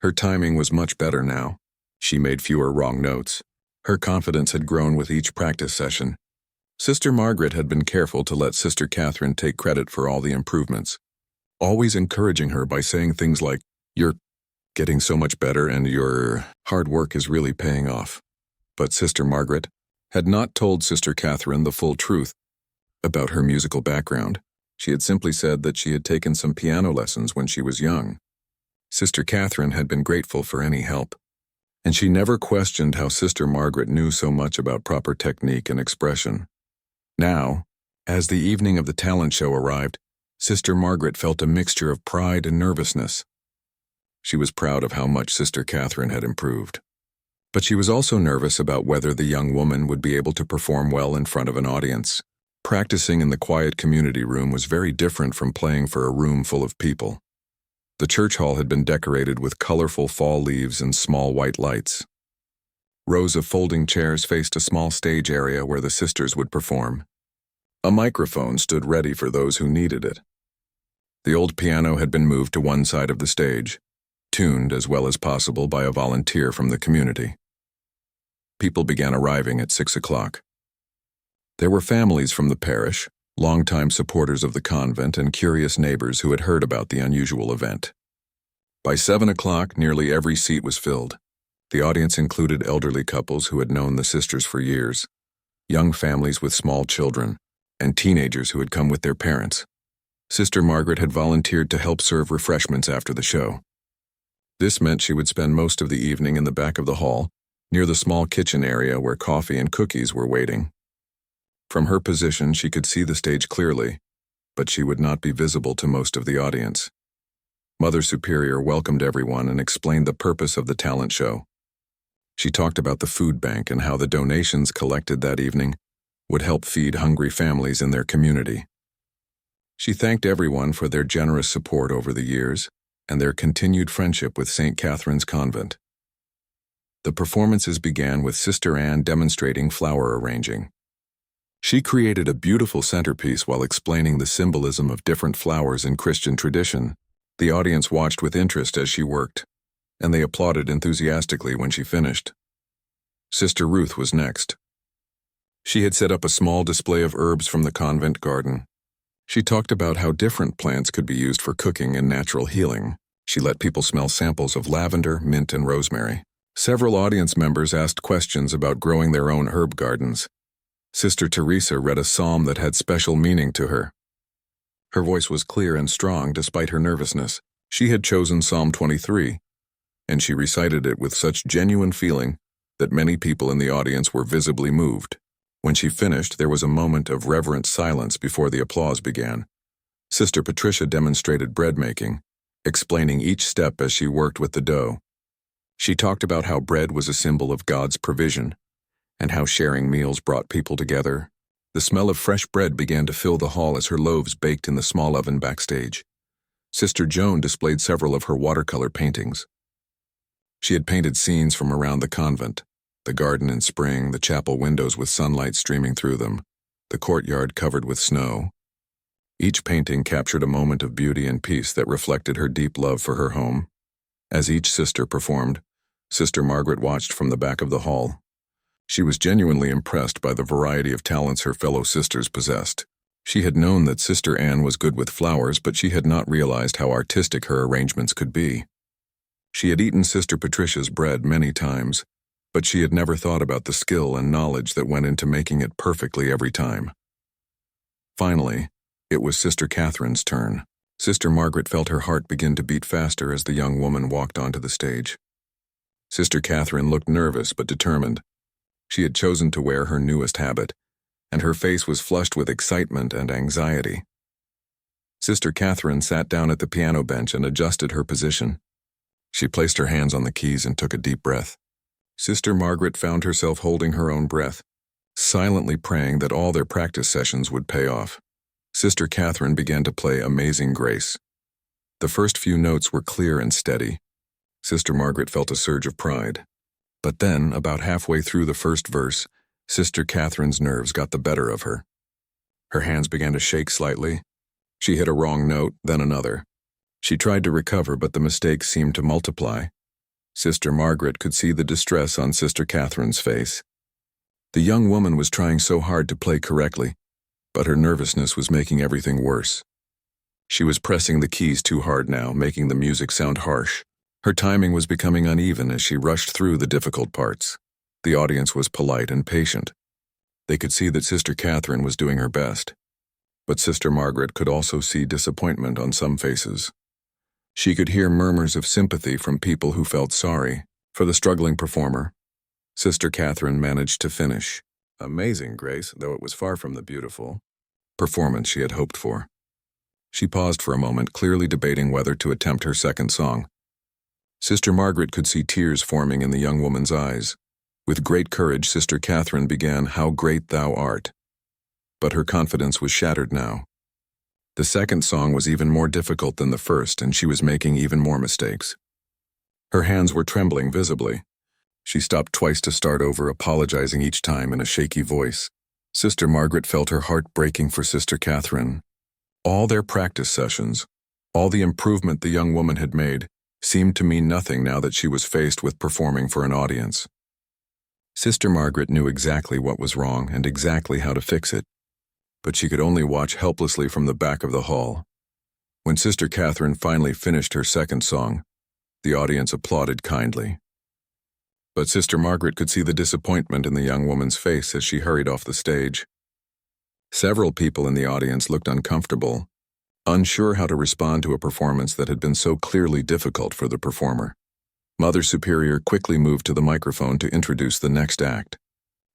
Her timing was much better now. She made fewer wrong notes. Her confidence had grown with each practice session. Sister Margaret had been careful to let Sister Catherine take credit for all the improvements, always encouraging her by saying things like, "You're getting so much better and your hard work is really paying off." But Sister Margaret had not told Sister Catherine the full truth about her musical background. She had simply said that she had taken some piano lessons when she was young. Sister Catherine had been grateful for any help, and she never questioned how Sister Margaret knew so much about proper technique and expression. Now, as the evening of the talent show arrived, Sister Margaret felt a mixture of pride and nervousness. She was proud of how much Sister Catherine had improved. But she was also nervous about whether the young woman would be able to perform well in front of an audience. Practicing in the quiet community room was very different from playing for a room full of people. The church hall had been decorated with colorful fall leaves and small white lights. Rows of folding chairs faced a small stage area where the sisters would perform. A microphone stood ready for those who needed it. The old piano had been moved to one side of the stage, tuned as well as possible by a volunteer from the community. People began arriving at 6 o'clock. There were families from the parish, longtime supporters of the convent, and curious neighbors who had heard about the unusual event. By 7 o'clock, nearly every seat was filled. The audience included elderly couples who had known the sisters for years, young families with small children, and teenagers who had come with their parents. Sister Margaret had volunteered to help serve refreshments after the show. This meant she would spend most of the evening in the back of the hall, near the small kitchen area where coffee and cookies were waiting. From her position, she could see the stage clearly, but she would not be visible to most of the audience. Mother Superior welcomed everyone and explained the purpose of the talent show. She talked about the food bank and how the donations collected that evening would help feed hungry families in their community. She thanked everyone for their generous support over the years and their continued friendship with St. Catherine's Convent. The performances began with Sister Anne demonstrating flower arranging. She created a beautiful centerpiece while explaining the symbolism of different flowers in Christian tradition. The audience watched with interest as she worked, and they applauded enthusiastically when she finished. Sister Ruth was next. She had set up a small display of herbs from the convent garden. She talked about how different plants could be used for cooking and natural healing. She let people smell samples of lavender, mint, and rosemary. Several audience members asked questions about growing their own herb gardens. Sister Teresa read a psalm that had special meaning to her. Her voice was clear and strong despite her nervousness. She had chosen Psalm 23, and she recited it with such genuine feeling that many people in the audience were visibly moved. When she finished, there was a moment of reverent silence before the applause began. Sister Patricia demonstrated bread making, explaining each step as she worked with the dough. She talked about how bread was a symbol of God's provision, and how sharing meals brought people together. The smell of fresh bread began to fill the hall as her loaves baked in the small oven backstage. Sister Joan displayed several of her watercolor paintings. She had painted scenes from around the convent: the garden in spring, the chapel windows with sunlight streaming through them, the courtyard covered with snow. Each painting captured a moment of beauty and peace that reflected her deep love for her home. As each sister performed, Sister Margaret watched from the back of the hall. She was genuinely impressed by the variety of talents her fellow sisters possessed. She had known that Sister Anne was good with flowers, but she had not realized how artistic her arrangements could be. She had eaten Sister Patricia's bread many times, but she had never thought about the skill and knowledge that went into making it perfectly every time. Finally, it was Sister Catherine's turn. Sister Margaret felt her heart begin to beat faster as the young woman walked onto the stage. Sister Catherine looked nervous but determined. She had chosen to wear her newest habit, and her face was flushed with excitement and anxiety. Sister Catherine sat down at the piano bench and adjusted her position. She placed her hands on the keys and took a deep breath. Sister Margaret found herself holding her own breath, silently praying that all their practice sessions would pay off. Sister Catherine began to play Amazing Grace. The first few notes were clear and steady. Sister Margaret felt a surge of pride. But then, about halfway through the first verse, Sister Catherine's nerves got the better of her. Her hands began to shake slightly. She hit a wrong note, then another. She tried to recover, but the mistakes seemed to multiply. Sister Margaret could see the distress on Sister Catherine's face. The young woman was trying so hard to play correctly, but her nervousness was making everything worse. She was pressing the keys too hard now, making the music sound harsh. Her timing was becoming uneven as she rushed through the difficult parts. The audience was polite and patient. They could see that Sister Catherine was doing her best. But Sister Margaret could also see disappointment on some faces. She could hear murmurs of sympathy from people who felt sorry for the struggling performer. Sister Catherine managed to finish. Amazing Grace, though it was far from the beautiful performance she had hoped for. She paused for a moment, clearly debating whether to attempt her second song. Sister Margaret could see tears forming in the young woman's eyes. With great courage, Sister Catherine began, "How Great Thou Art." But her confidence was shattered now. The second song was even more difficult than the first, and she was making even more mistakes. Her hands were trembling visibly. She stopped twice to start over, apologizing each time in a shaky voice. Sister Margaret felt her heart breaking for Sister Catherine. All their practice sessions, all the improvement the young woman had made, seemed to mean nothing now that she was faced with performing for an audience. Sister Margaret knew exactly what was wrong and exactly how to fix it, but she could only watch helplessly from the back of the hall. When Sister Catherine finally finished her second song, the audience applauded kindly. But Sister Margaret could see the disappointment in the young woman's face as she hurried off the stage. Several people in the audience looked uncomfortable, unsure how to respond to a performance that had been so clearly difficult for the performer. Mother Superior quickly moved to the microphone to introduce the next act.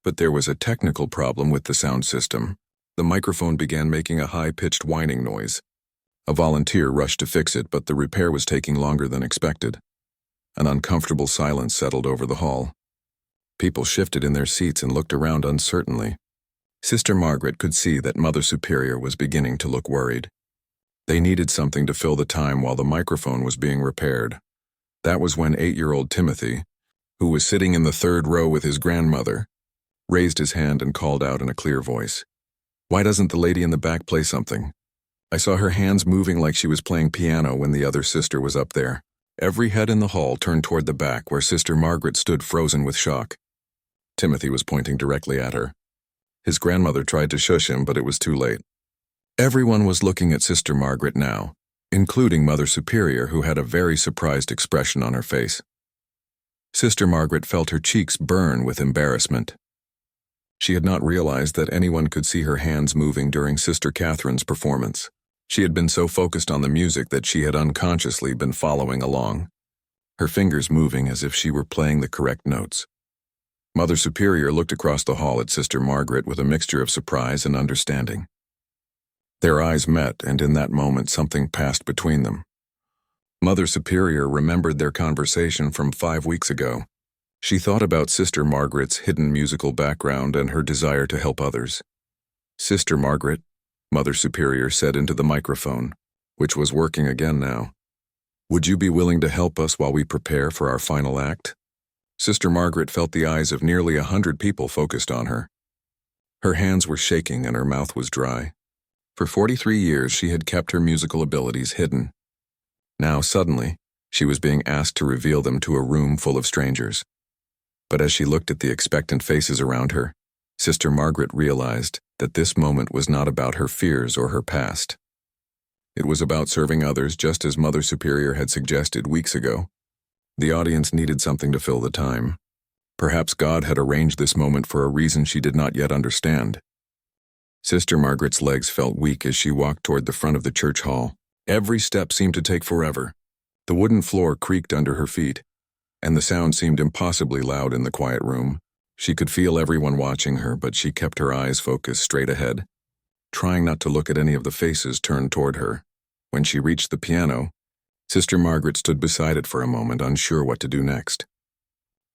But there was a technical problem with the sound system. The microphone began making a high-pitched whining noise. A volunteer rushed to fix it, but the repair was taking longer than expected. An uncomfortable silence settled over the hall. People shifted in their seats and looked around uncertainly. Sister Margaret could see that Mother Superior was beginning to look worried. They needed something to fill the time while the microphone was being repaired. That was when 8-year-old Timothy, who was sitting in the third row with his grandmother, raised his hand and called out in a clear voice, "Why doesn't the lady in the back play something?" I saw her hands moving like she was playing piano when the other sister was up there. Every head in the hall turned toward the back where Sister Margaret stood frozen with shock. Timothy was pointing directly at her. His grandmother tried to shush him, but it was too late. Everyone was looking at Sister Margaret now, including Mother Superior, who had a very surprised expression on her face. Sister Margaret felt her cheeks burn with embarrassment. She had not realized that anyone could see her hands moving during Sister Catherine's performance. She had been so focused on the music that she had unconsciously been following along, her fingers moving as if she were playing the correct notes. Mother Superior looked across the hall at Sister Margaret with a mixture of surprise and understanding. Their eyes met, and in that moment something passed between them. Mother Superior remembered their conversation from 5 weeks ago. She thought about Sister Margaret's hidden musical background and her desire to help others. "Sister Margaret," Mother Superior said into the microphone, which was working again now, "would you be willing to help us while we prepare for our final act?" Sister Margaret felt the eyes of nearly 100 people focused on her. Her hands were shaking and her mouth was dry. For 43 years she had kept her musical abilities hidden. Now, suddenly, she was being asked to reveal them to a room full of strangers. But as she looked at the expectant faces around her, Sister Margaret realized that this moment was not about her fears or her past. It was about serving others, just as Mother Superior had suggested weeks ago. The audience needed something to fill the time. Perhaps God had arranged this moment for a reason she did not yet understand. Sister Margaret's legs felt weak as she walked toward the front of the church hall. Every step seemed to take forever. The wooden floor creaked under her feet, and the sound seemed impossibly loud in the quiet room. She could feel everyone watching her, but she kept her eyes focused straight ahead, trying not to look at any of the faces turned toward her. When she reached the piano, Sister Margaret stood beside it for a moment, unsure what to do next.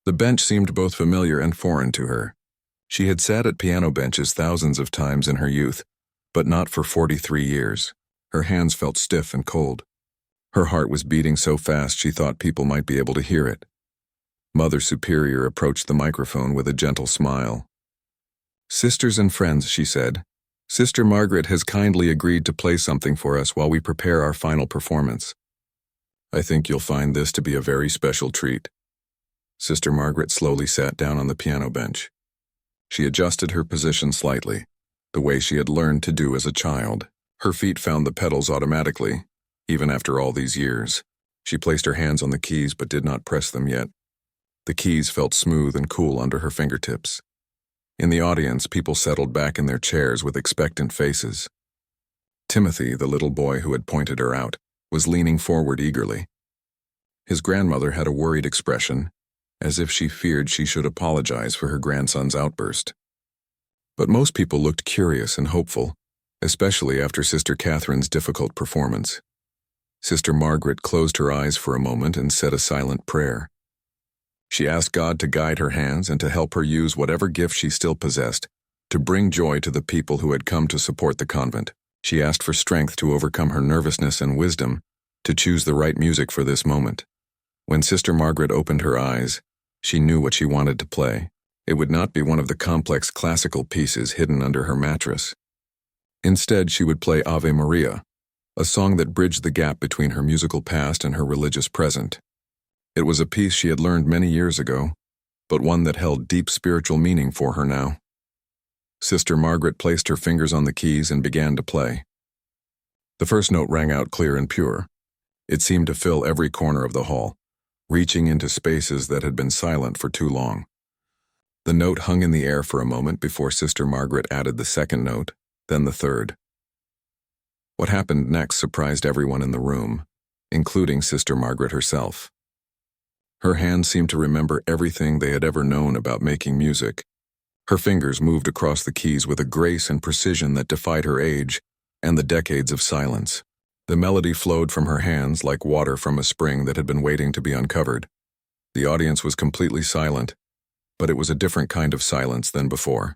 The bench seemed both familiar and foreign to her. She had sat at piano benches thousands of times in her youth, but not for 43 years. Her hands felt stiff and cold. Her heart was beating so fast she thought people might be able to hear it. Mother Superior approached the microphone with a gentle smile. "Sisters and friends," she said, "Sister Margaret has kindly agreed to play something for us while we prepare our final performance. I think you'll find this to be a very special treat." Sister Margaret slowly sat down on the piano bench. She adjusted her position slightly, the way she had learned to do as a child. Her feet found the pedals automatically, even after all these years. She placed her hands on the keys but did not press them yet. The keys felt smooth and cool under her fingertips. In the audience, people settled back in their chairs with expectant faces. Timothy, the little boy who had pointed her out, was leaning forward eagerly. His grandmother had a worried expression, as if she feared she should apologize for her grandson's outburst. But most people looked curious and hopeful, especially after Sister Catherine's difficult performance. Sister Margaret closed her eyes for a moment and said a silent prayer. She asked God to guide her hands and to help her use whatever gift she still possessed to bring joy to the people who had come to support the convent. She asked for strength to overcome her nervousness and wisdom to choose the right music for this moment. When Sister Margaret opened her eyes, she knew what she wanted to play. It would not be one of the complex classical pieces hidden under her mattress. Instead, she would play Ave Maria, a song that bridged the gap between her musical past and her religious present. It was a piece she had learned many years ago, but one that held deep spiritual meaning for her now. Sister Margaret placed her fingers on the keys and began to play. The first note rang out clear and pure. It seemed to fill every corner of the hall, reaching into spaces that had been silent for too long. The note hung in the air for a moment before Sister Margaret added the second note, then the third. What happened next surprised everyone in the room, including Sister Margaret herself. Her hands seemed to remember everything they had ever known about making music. Her fingers moved across the keys with a grace and precision that defied her age and the decades of silence. The melody flowed from her hands like water from a spring that had been waiting to be uncovered. The audience was completely silent, but it was a different kind of silence than before.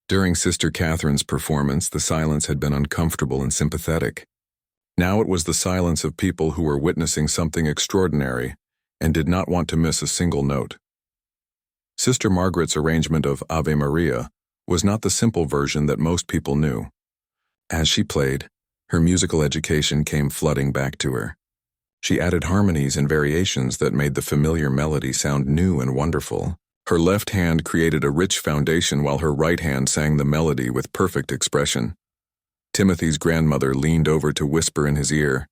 During Sister Catherine's performance, the silence had been uncomfortable and sympathetic. Now it was the silence of people who were witnessing something extraordinary and did not want to miss a single note. Sister Margaret's arrangement of Ave Maria was not the simple version that most people knew. As she played, her musical education came flooding back to her. She added harmonies and variations that made the familiar melody sound new and wonderful. Her left hand created a rich foundation while her right hand sang the melody with perfect expression. Timothy's grandmother leaned over to whisper in his ear,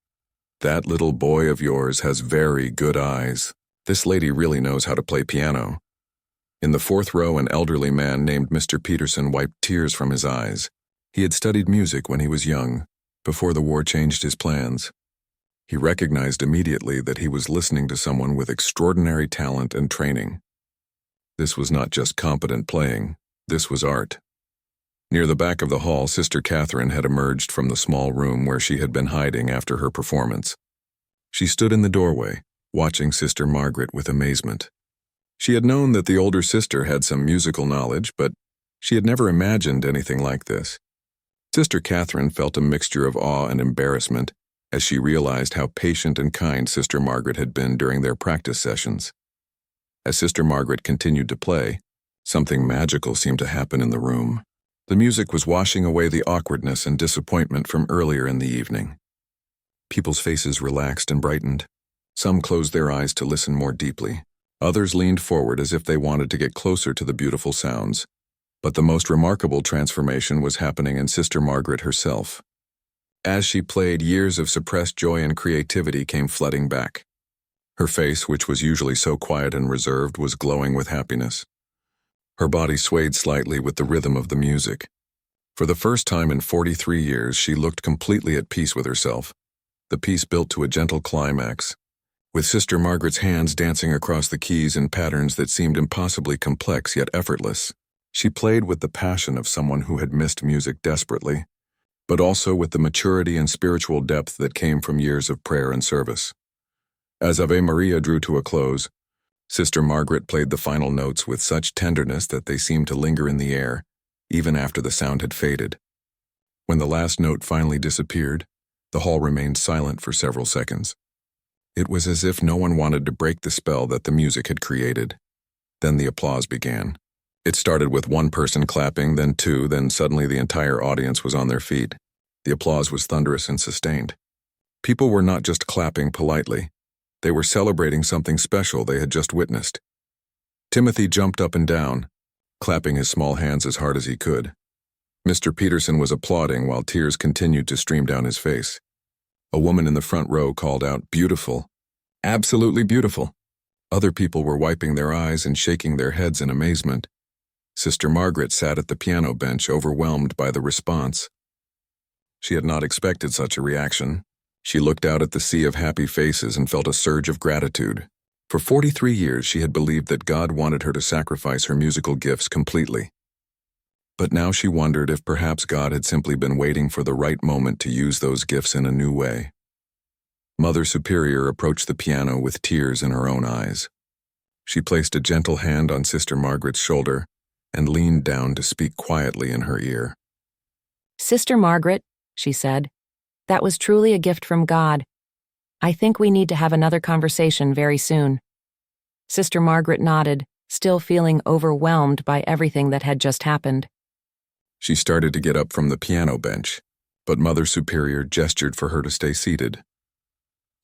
"That little boy of yours has very good eyes. This lady really knows how to play piano." In the fourth row, an elderly man named Mr. Peterson wiped tears from his eyes. He had studied music when he was young, before the war changed his plans. He recognized immediately that he was listening to someone with extraordinary talent and training. This was not just competent playing, this was art. Near the back of the hall, Sister Catherine had emerged from the small room where she had been hiding after her performance. She stood in the doorway, watching Sister Margaret with amazement. She had known that the older sister had some musical knowledge, but she had never imagined anything like this. Sister Catherine felt a mixture of awe and embarrassment as she realized how patient and kind Sister Margaret had been during their practice sessions. As Sister Margaret continued to play, something magical seemed to happen in the room. The music was washing away the awkwardness and disappointment from earlier in the evening. People's faces relaxed and brightened. Some closed their eyes to listen more deeply. Others leaned forward as if they wanted to get closer to the beautiful sounds. But the most remarkable transformation was happening in Sister Margaret herself. As she played, years of suppressed joy and creativity came flooding back. Her face, which was usually so quiet and reserved, was glowing with happiness. Her body swayed slightly with the rhythm of the music. For the first time in 43 years, she looked completely at peace with herself. The piece built to a gentle climax, with Sister Margaret's hands dancing across the keys in patterns that seemed impossibly complex yet effortless. She played with the passion of someone who had missed music desperately, but also with the maturity and spiritual depth that came from years of prayer and service. As Ave Maria drew to a close, Sister Margaret played the final notes with such tenderness that they seemed to linger in the air, even after the sound had faded. When the last note finally disappeared, the hall remained silent for several seconds. It was as if no one wanted to break the spell that the music had created. Then the applause began. It started with one person clapping, then two, then suddenly the entire audience was on their feet. The applause was thunderous and sustained. People were not just clapping politely. They were celebrating something special they had just witnessed. Timothy jumped up and down, clapping his small hands as hard as he could. Mr. Peterson was applauding while tears continued to stream down his face. A woman in the front row called out, "Beautiful. Absolutely beautiful." Other people were wiping their eyes and shaking their heads in amazement. Sister Margaret sat at the piano bench, overwhelmed by the response. She had not expected such a reaction. She looked out at the sea of happy faces and felt a surge of gratitude. For 43 years, she had believed that God wanted her to sacrifice her musical gifts completely. But now she wondered if perhaps God had simply been waiting for the right moment to use those gifts in a new way. Mother Superior approached the piano with tears in her own eyes. She placed a gentle hand on Sister Margaret's shoulder and leaned down to speak quietly in her ear. "Sister Margaret," she said, "that was truly a gift from God. I think we need to have another conversation very soon." Sister Margaret nodded, still feeling overwhelmed by everything that had just happened. She started to get up from the piano bench, but Mother Superior gestured for her to stay seated.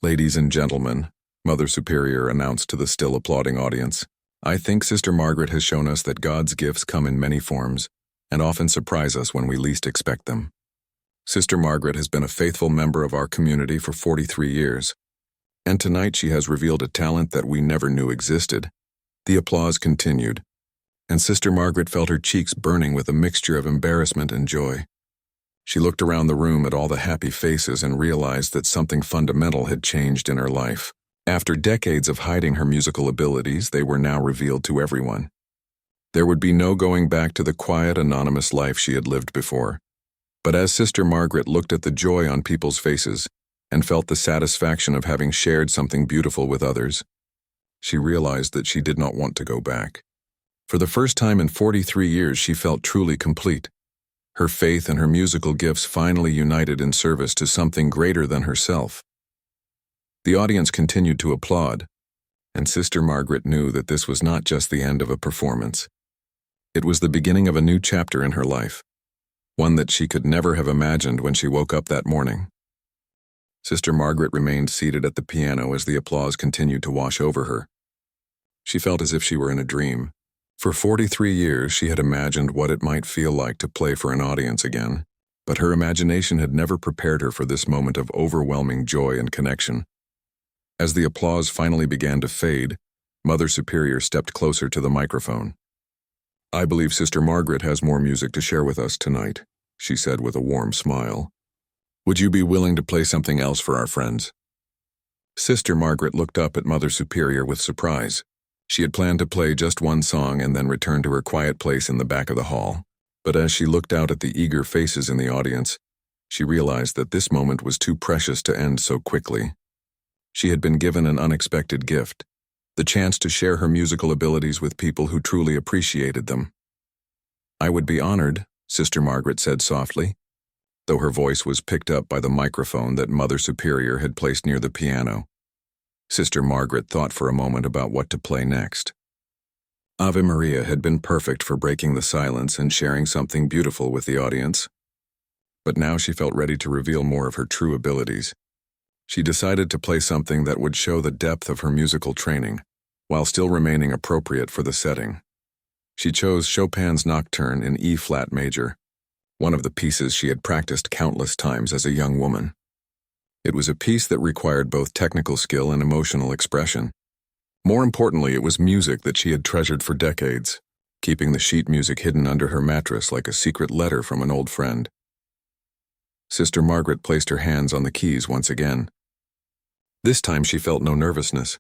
"Ladies and gentlemen," Mother Superior announced to the still applauding audience, "I think Sister Margaret has shown us that God's gifts come in many forms and often surprise us when we least expect them. Sister Margaret has been a faithful member of our community for 43 years, and tonight she has revealed a talent that we never knew existed." The applause continued, and Sister Margaret felt her cheeks burning with a mixture of embarrassment and joy. She looked around the room at all the happy faces and realized that something fundamental had changed in her life. After decades of hiding her musical abilities, they were now revealed to everyone. There would be no going back to the quiet, anonymous life she had lived before. But as Sister Margaret looked at the joy on people's faces and felt the satisfaction of having shared something beautiful with others, she realized that she did not want to go back. For the first time in 43 years, she felt truly complete. Her faith and her musical gifts finally united in service to something greater than herself. The audience continued to applaud, and Sister Margaret knew that this was not just the end of a performance. It was the beginning of a new chapter in her life, one that she could never have imagined when she woke up that morning. Sister Margaret remained seated at the piano as the applause continued to wash over her. She felt as if she were in a dream. For 43 years, she had imagined what it might feel like to play for an audience again, but her imagination had never prepared her for this moment of overwhelming joy and connection. As the applause finally began to fade, Mother Superior stepped closer to the microphone. "I believe Sister Margaret has more music to share with us tonight," she said with a warm smile. "Would you be willing to play something else for our friends?" Sister Margaret looked up at Mother Superior with surprise. She had planned to play just one song and then return to her quiet place in the back of the hall. But as she looked out at the eager faces in the audience, she realized that this moment was too precious to end so quickly. She had been given an unexpected gift, the chance to share her musical abilities with people who truly appreciated them. "I would be honored," Sister Margaret said softly, though her voice was picked up by the microphone that Mother Superior had placed near the piano. Sister Margaret thought for a moment about what to play next. Ave Maria had been perfect for breaking the silence and sharing something beautiful with the audience. But now she felt ready to reveal more of her true abilities. She decided to play something that would show the depth of her musical training, while still remaining appropriate for the setting. She chose Chopin's Nocturne in E-flat major, one of the pieces she had practiced countless times as a young woman. It was a piece that required both technical skill and emotional expression. More importantly, it was music that she had treasured for decades, keeping the sheet music hidden under her mattress like a secret letter from an old friend. Sister Margaret placed her hands on the keys once again. This time she felt no nervousness.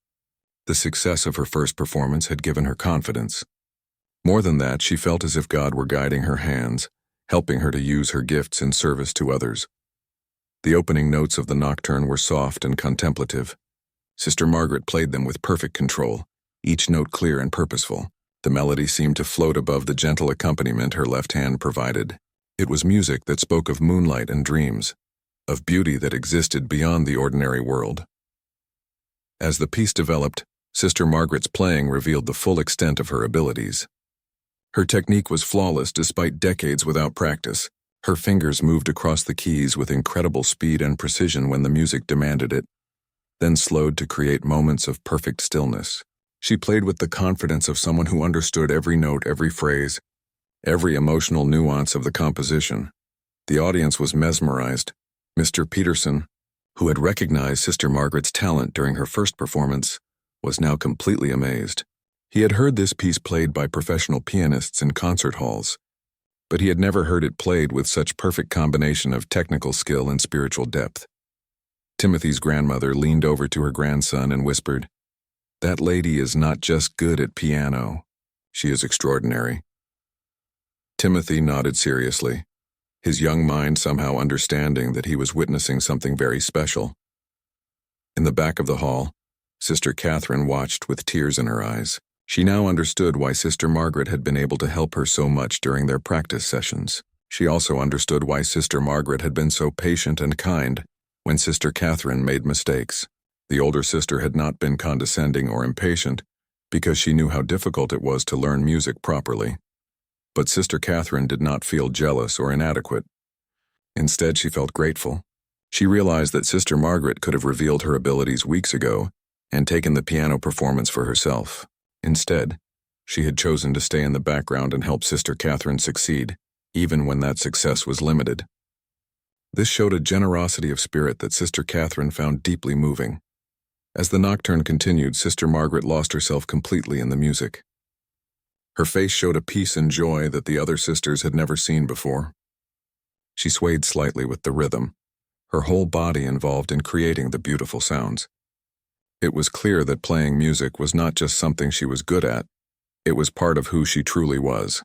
The success of her first performance had given her confidence. More than that, she felt as if God were guiding her hands, helping her to use her gifts in service to others. The opening notes of the nocturne were soft and contemplative. Sister Margaret played them with perfect control, each note clear and purposeful. The melody seemed to float above the gentle accompaniment her left hand provided. It was music that spoke of moonlight and dreams, of beauty that existed beyond the ordinary world. As the piece developed, Sister Margaret's playing revealed the full extent of her abilities. Her technique was flawless despite decades without practice. Her fingers moved across the keys with incredible speed and precision when the music demanded it, then slowed to create moments of perfect stillness. She played with the confidence of someone who understood every note, every phrase, every emotional nuance of the composition. The audience was mesmerized. Mr. Peterson, who had recognized Sister Margaret's talent during her first performance, was now completely amazed. He had heard this piece played by professional pianists in concert halls, but he had never heard it played with such perfect combination of technical skill and spiritual depth. Timothy's grandmother leaned over to her grandson and whispered, "That lady is not just good at piano, she is extraordinary." Timothy nodded seriously, his young mind somehow understanding that he was witnessing something very special. In the back of the hall, Sister Catherine watched with tears in her eyes. She now understood why Sister Margaret had been able to help her so much during their practice sessions. She also understood why Sister Margaret had been so patient and kind when Sister Catherine made mistakes. The older sister had not been condescending or impatient because she knew how difficult it was to learn music properly. But Sister Catherine did not feel jealous or inadequate. Instead, she felt grateful. She realized that Sister Margaret could have revealed her abilities weeks ago and taken the piano performance for herself. Instead, she had chosen to stay in the background and help Sister Catherine succeed, even when that success was limited. This showed a generosity of spirit that Sister Catherine found deeply moving. As the nocturne continued, Sister Margaret lost herself completely in the music. Her face showed a peace and joy that the other sisters had never seen before. She swayed slightly with the rhythm, her whole body involved in creating the beautiful sounds. It was clear that playing music was not just something she was good at, it was part of who she truly was.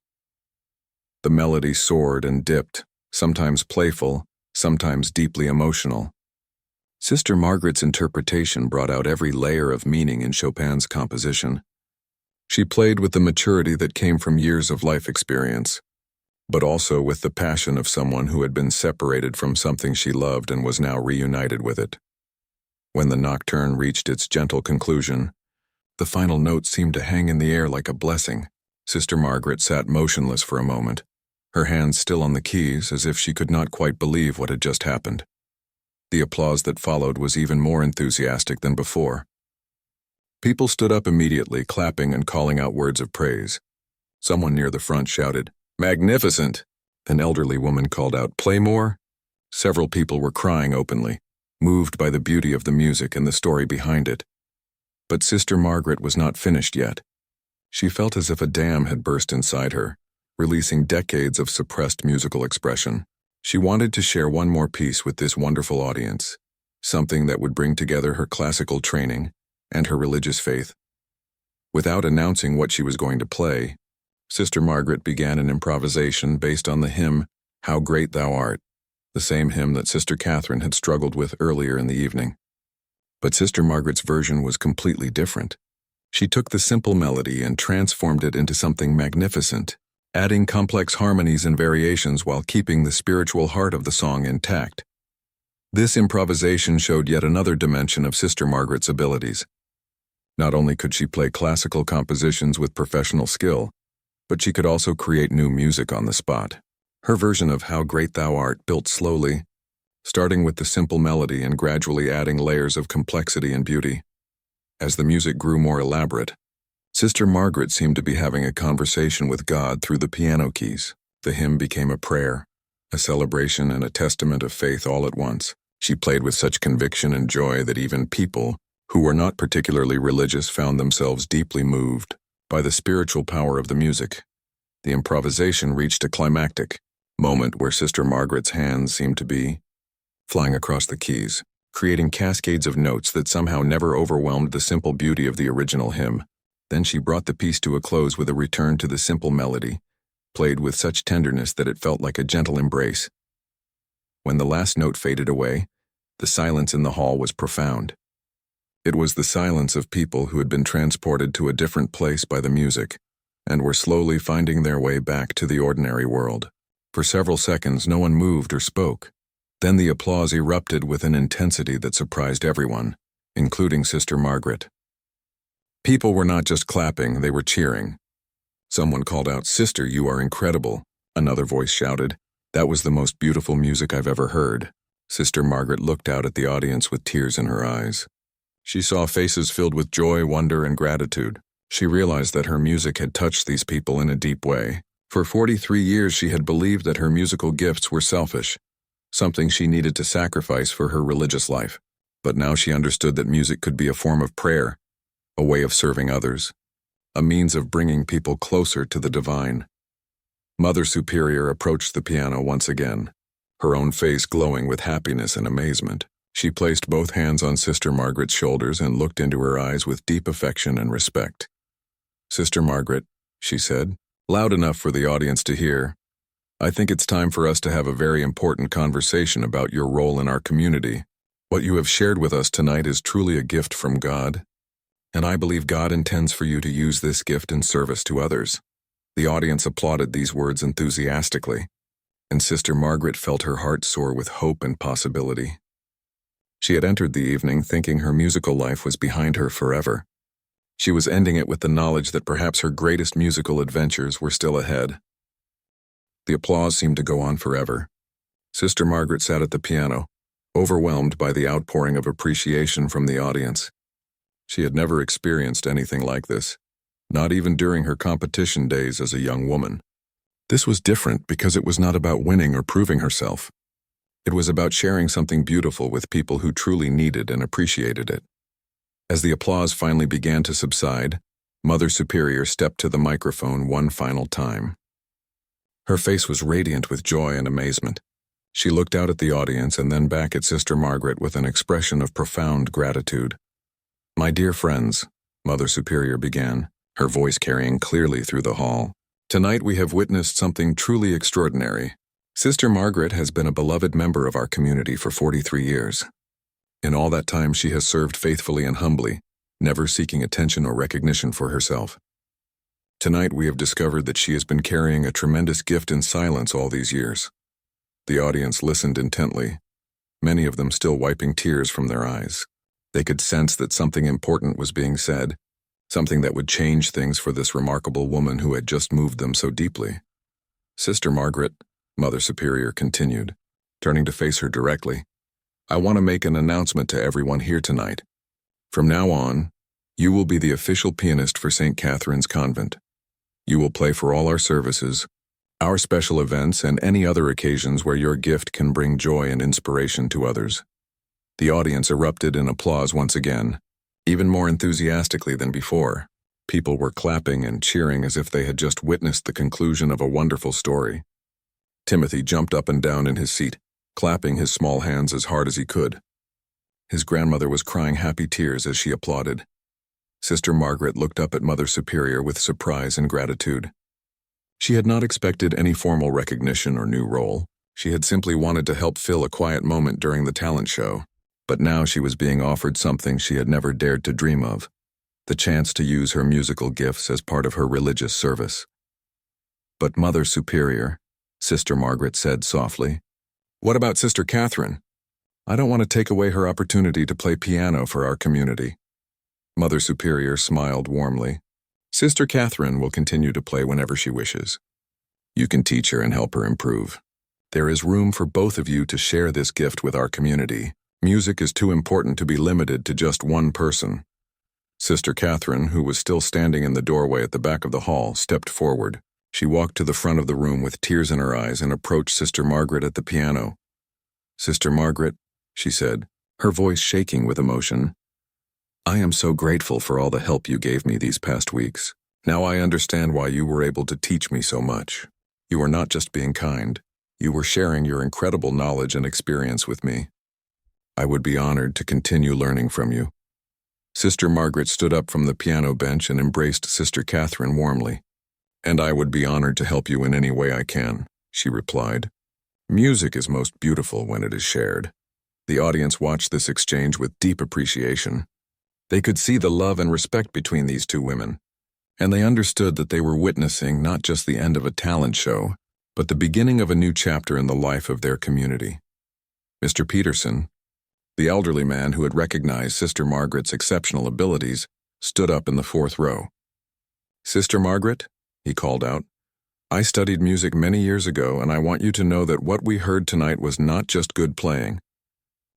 The melody soared and dipped, sometimes playful, sometimes deeply emotional. Sister Margaret's interpretation brought out every layer of meaning in Chopin's composition. She played with the maturity that came from years of life experience. but also with the passion of someone who had been separated from something she loved and was now reunited with it. When the nocturne reached its gentle conclusion, the final note seemed to hang in the air like a blessing. Sister Margaret sat motionless for a moment, her hands still on the keys as if she could not quite believe what had just happened. The applause that followed was even more enthusiastic than before. People stood up immediately, clapping and calling out words of praise. Someone near the front shouted, "Magnificent!" An elderly woman called out, "Play more!" Several people were crying openly, moved by the beauty of the music and the story behind it. But Sister Margaret was not finished yet. She felt as if a dam had burst inside her, releasing decades of suppressed musical expression. She wanted to share one more piece with this wonderful audience, something that would bring together her classical training and her religious faith. Without announcing what she was going to play, Sister Margaret began an improvisation based on the hymn, "How Great Thou Art," the same hymn that Sister Catherine had struggled with earlier in the evening. But Sister Margaret's version was completely different. She took the simple melody and transformed it into something magnificent, adding complex harmonies and variations while keeping the spiritual heart of the song intact. This improvisation showed yet another dimension of Sister Margaret's abilities. Not only could she play classical compositions with professional skill, but she could also create new music on the spot. Her version of "How Great Thou Art" built slowly, starting with the simple melody and gradually adding layers of complexity and beauty. As the music grew more elaborate, Sister Margaret seemed to be having a conversation with God through the piano keys. The hymn became a prayer, a celebration and a testament of faith all at once. She played with such conviction and joy that even people who were not particularly religious found themselves deeply moved by the spiritual power of the music. The improvisation reached a climactic moment where Sister Margaret's hands seemed to be flying across the keys, creating cascades of notes that somehow never overwhelmed the simple beauty of the original hymn. Then she brought the piece to a close with a return to the simple melody, played with such tenderness that it felt like a gentle embrace. When the last note faded away, the silence in the hall was profound. It was the silence of people who had been transported to a different place by the music, and were slowly finding their way back to the ordinary world. For several seconds no one moved or spoke. Then the applause erupted with an intensity that surprised everyone, including Sister Margaret. People were not just clapping, they were cheering. Someone called out, "Sister, you are incredible." Another voice shouted, "That was the most beautiful music I've ever heard." Sister Margaret looked out at the audience with tears in her eyes. She saw faces filled with joy, wonder, and gratitude. She realized that her music had touched these people in a deep way. For 43 years she had believed that her musical gifts were selfish, something she needed to sacrifice for her religious life. But now she understood that music could be a form of prayer, a way of serving others, a means of bringing people closer to the divine. Mother Superior approached the piano once again, her own face glowing with happiness and amazement. She placed both hands on Sister Margaret's shoulders and looked into her eyes with deep affection and respect. "Sister Margaret," she said, loud enough for the audience to hear, "I think it's time for us to have a very important conversation about your role in our community. What you have shared with us tonight is truly a gift from God, and I believe God intends for you to use this gift in service to others." The audience applauded these words enthusiastically, and Sister Margaret felt her heart soar with hope and possibility. She had entered the evening thinking her musical life was behind her forever. She was ending it with the knowledge that perhaps her greatest musical adventures were still ahead. The applause seemed to go on forever. Sister Margaret sat at the piano, overwhelmed by the outpouring of appreciation from the audience. She had never experienced anything like this, not even during her competition days as a young woman. This was different because it was not about winning or proving herself. It was about sharing something beautiful with people who truly needed and appreciated it. As the applause finally began to subside, Mother Superior stepped to the microphone one final time. Her face was radiant with joy and amazement. She looked out at the audience and then back at Sister Margaret with an expression of profound gratitude. "My dear friends," Mother Superior began, her voice carrying clearly through the hall, "tonight we have witnessed something truly extraordinary. Sister Margaret has been a beloved member of our community for 43 years. In all that time she has served faithfully and humbly, never seeking attention or recognition for herself. Tonight we have discovered that she has been carrying a tremendous gift in silence all these years. The audience listened intently, many of them still wiping tears from their eyes. They could sense that something important was being said, something that would change things for this remarkable woman who had just moved them so deeply. Sister Margaret, Mother Superior continued, turning to face her directly, I want to make an announcement to everyone here tonight. From now on, you will be the official pianist for St. Catherine's Convent. You will play for all our services, our special events, and any other occasions where your gift can bring joy and inspiration to others. The audience erupted in applause once again, even more enthusiastically than before. People were clapping and cheering as if they had just witnessed the conclusion of a wonderful story. Timothy jumped up and down in his seat, clapping his small hands as hard as he could. His grandmother was crying happy tears as she applauded. Sister Margaret looked up at Mother Superior with surprise and gratitude. She had not expected any formal recognition or new role. She had simply wanted to help fill a quiet moment during the talent show. But now she was being offered something she had never dared to dream of, the chance to use her musical gifts as part of her religious service. But Mother Superior, Sister Margaret said softly, what about Sister Catherine? I don't want to take away her opportunity to play piano for our community. Mother Superior smiled warmly. Sister Catherine will continue to play whenever she wishes. You can teach her and help her improve. There is room for both of you to share this gift with our community. Music is too important to be limited to just one person. Sister Catherine, who was still standing in the doorway at the back of the hall, stepped forward. She walked to the front of the room with tears in her eyes and approached Sister Margaret at the piano. Sister Margaret, she said, her voice shaking with emotion, I am so grateful for all the help you gave me these past weeks. Now I understand why you were able to teach me so much. You were not just being kind. You were sharing your incredible knowledge and experience with me. I would be honored to continue learning from you. Sister Margaret stood up from the piano bench and embraced Sister Catherine warmly. And I would be honored to help you in any way I can, she replied. Music is most beautiful when it is shared. The audience watched this exchange with deep appreciation. They could see the love and respect between these two women, and they understood that they were witnessing not just the end of a talent show, but the beginning of a new chapter in the life of their community. Mr. Peterson, the elderly man who had recognized Sister Margaret's exceptional abilities, stood up in the fourth row. Sister Margaret, he called out, I studied music many years ago, and I want you to know that what we heard tonight was not just good playing.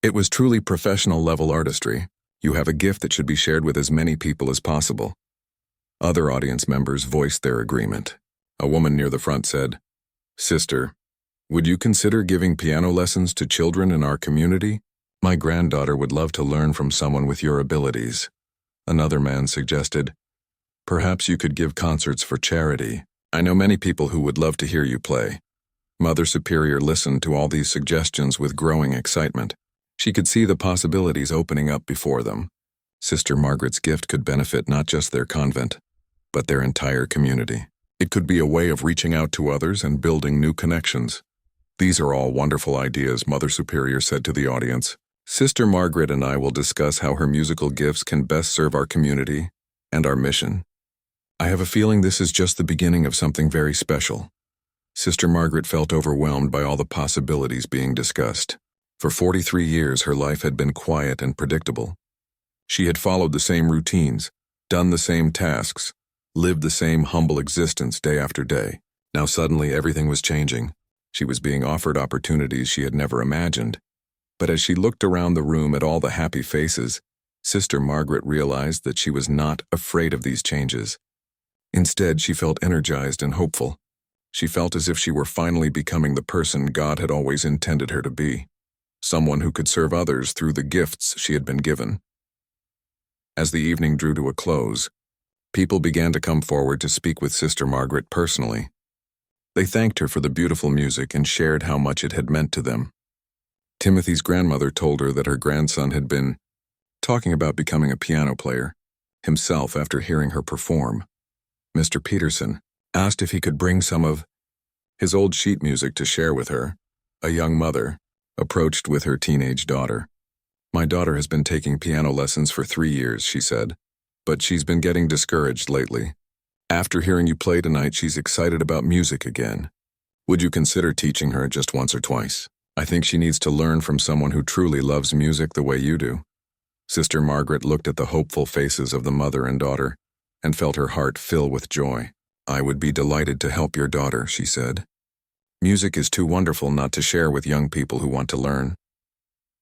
It was truly professional-level artistry. You have a gift that should be shared with as many people as possible. Other audience members voiced their agreement. A woman near the front said, Sister, would you consider giving piano lessons to children in our community? My granddaughter would love to learn from someone with your abilities. Another man suggested, Perhaps you could give concerts for charity. I know many people who would love to hear you play. Mother Superior listened to all these suggestions with growing excitement. She could see the possibilities opening up before them. Sister Margaret's gift could benefit not just their convent, but their entire community. It could be a way of reaching out to others and building new connections. These are all wonderful ideas, Mother Superior said to the audience. Sister Margaret and I will discuss how her musical gifts can best serve our community and our mission. I have a feeling this is just the beginning of something very special. Sister Margaret felt overwhelmed by all the possibilities being discussed. For 43 years, her life had been quiet and predictable. She had followed the same routines, done the same tasks, lived the same humble existence day after day. Now suddenly everything was changing. She was being offered opportunities she had never imagined. But as she looked around the room at all the happy faces, Sister Margaret realized that she was not afraid of these changes. Instead, she felt energized and hopeful. She felt as if she were finally becoming the person God had always intended her to be. Someone who could serve others through the gifts she had been given. As the evening drew to a close, people began to come forward to speak with Sister Margaret personally. They thanked her for the beautiful music and shared how much it had meant to them. Timothy's grandmother told her that her grandson had been talking about becoming a piano player himself after hearing her perform. Mr. Peterson asked if he could bring some of his old sheet music to share with her. A young mother approached with her teenage daughter. My daughter has been taking piano lessons for 3 years, she said, but she's been getting discouraged lately. After hearing you play tonight, she's excited about music again. Would you consider teaching her just once or twice? I think she needs to learn from someone who truly loves music the way you do." Sister Margaret looked at the hopeful faces of the mother and daughter and felt her heart fill with joy. "I would be delighted to help your daughter," she said. "Music is too wonderful not to share with young people who want to learn."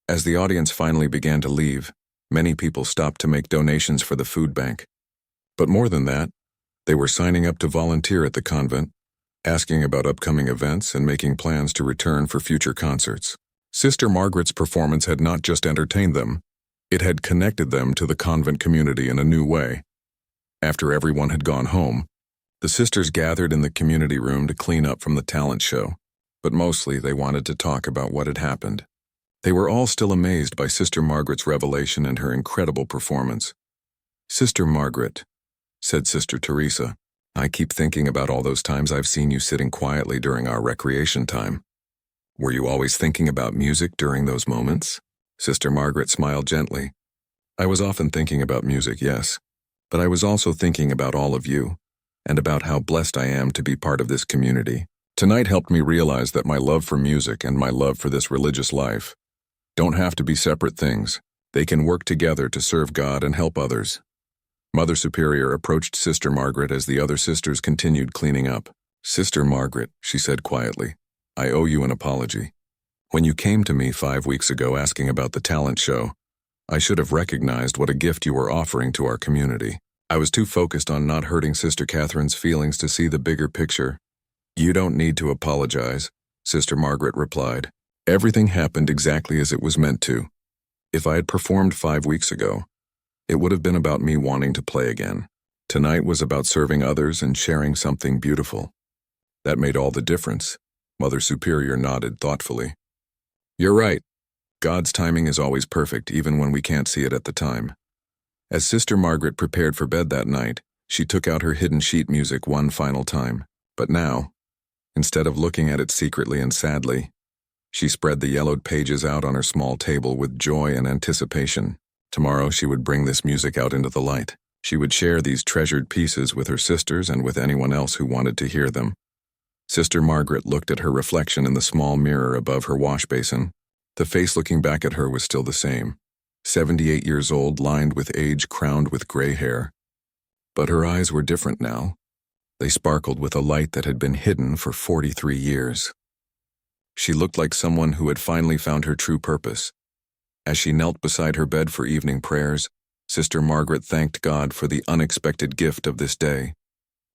As the audience finally began to leave, many people stopped to make donations for the food bank. But more than that, they were signing up to volunteer at the convent, asking about upcoming events and making plans to return for future concerts. Sister Margaret's performance had not just entertained them, it had connected them to the convent community in a new way. After everyone had gone home, the sisters gathered in the community room to clean up from the talent show, but mostly they wanted to talk about what had happened. They were all still amazed by Sister Margaret's revelation and her incredible performance. "Sister Margaret," said Sister Teresa, "I keep thinking about all those times I've seen you sitting quietly during our recreation time. Were you always thinking about music during those moments?" Sister Margaret smiled gently. "I was often thinking about music, yes, but I was also thinking about all of you, and about how blessed I am to be part of this community. Tonight helped me realize that my love for music and my love for this religious life don't have to be separate things. They can work together to serve God and help others." Mother Superior approached Sister Margaret as the other sisters continued cleaning up. "Sister Margaret," she said quietly, "I owe you an apology. When you came to me 5 weeks ago asking about the talent show, I should have recognized what a gift you were offering to our community. I was too focused on not hurting Sister Catherine's feelings to see the bigger picture." "You don't need to apologize," Sister Margaret replied. "Everything happened exactly as it was meant to. If I had performed 5 weeks ago, it would have been about me wanting to play again. Tonight was about serving others and sharing something beautiful. That made all the difference." Mother Superior nodded thoughtfully. "You're right. God's timing is always perfect, even when we can't see it at the time." As Sister Margaret prepared for bed that night, she took out her hidden sheet music one final time. But now, instead of looking at it secretly and sadly, she spread the yellowed pages out on her small table with joy and anticipation. Tomorrow she would bring this music out into the light. She would share these treasured pieces with her sisters and with anyone else who wanted to hear them. Sister Margaret looked at her reflection in the small mirror above her wash basin. The face looking back at her was still the same, 78 years old, lined with age, crowned with gray hair. But her eyes were different now. They sparkled with a light that had been hidden for 43 years. She looked like someone who had finally found her true purpose. As she knelt beside her bed for evening prayers, Sister Margaret thanked God for the unexpected gift of this day.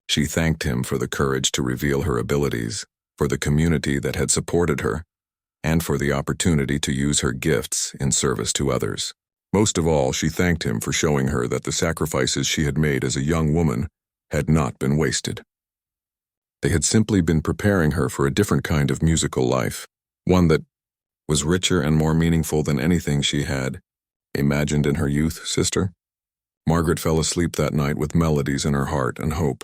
She thanked Him for the courage to reveal her abilities, for the community that had supported her, and for the opportunity to use her gifts in service to others. Most of all, she thanked Him for showing her that the sacrifices she had made as a young woman had not been wasted. They had simply been preparing her for a different kind of musical life, one that was richer and more meaningful than anything she had imagined in her youth, sister. Margaret fell asleep that night with melodies in her heart and hope.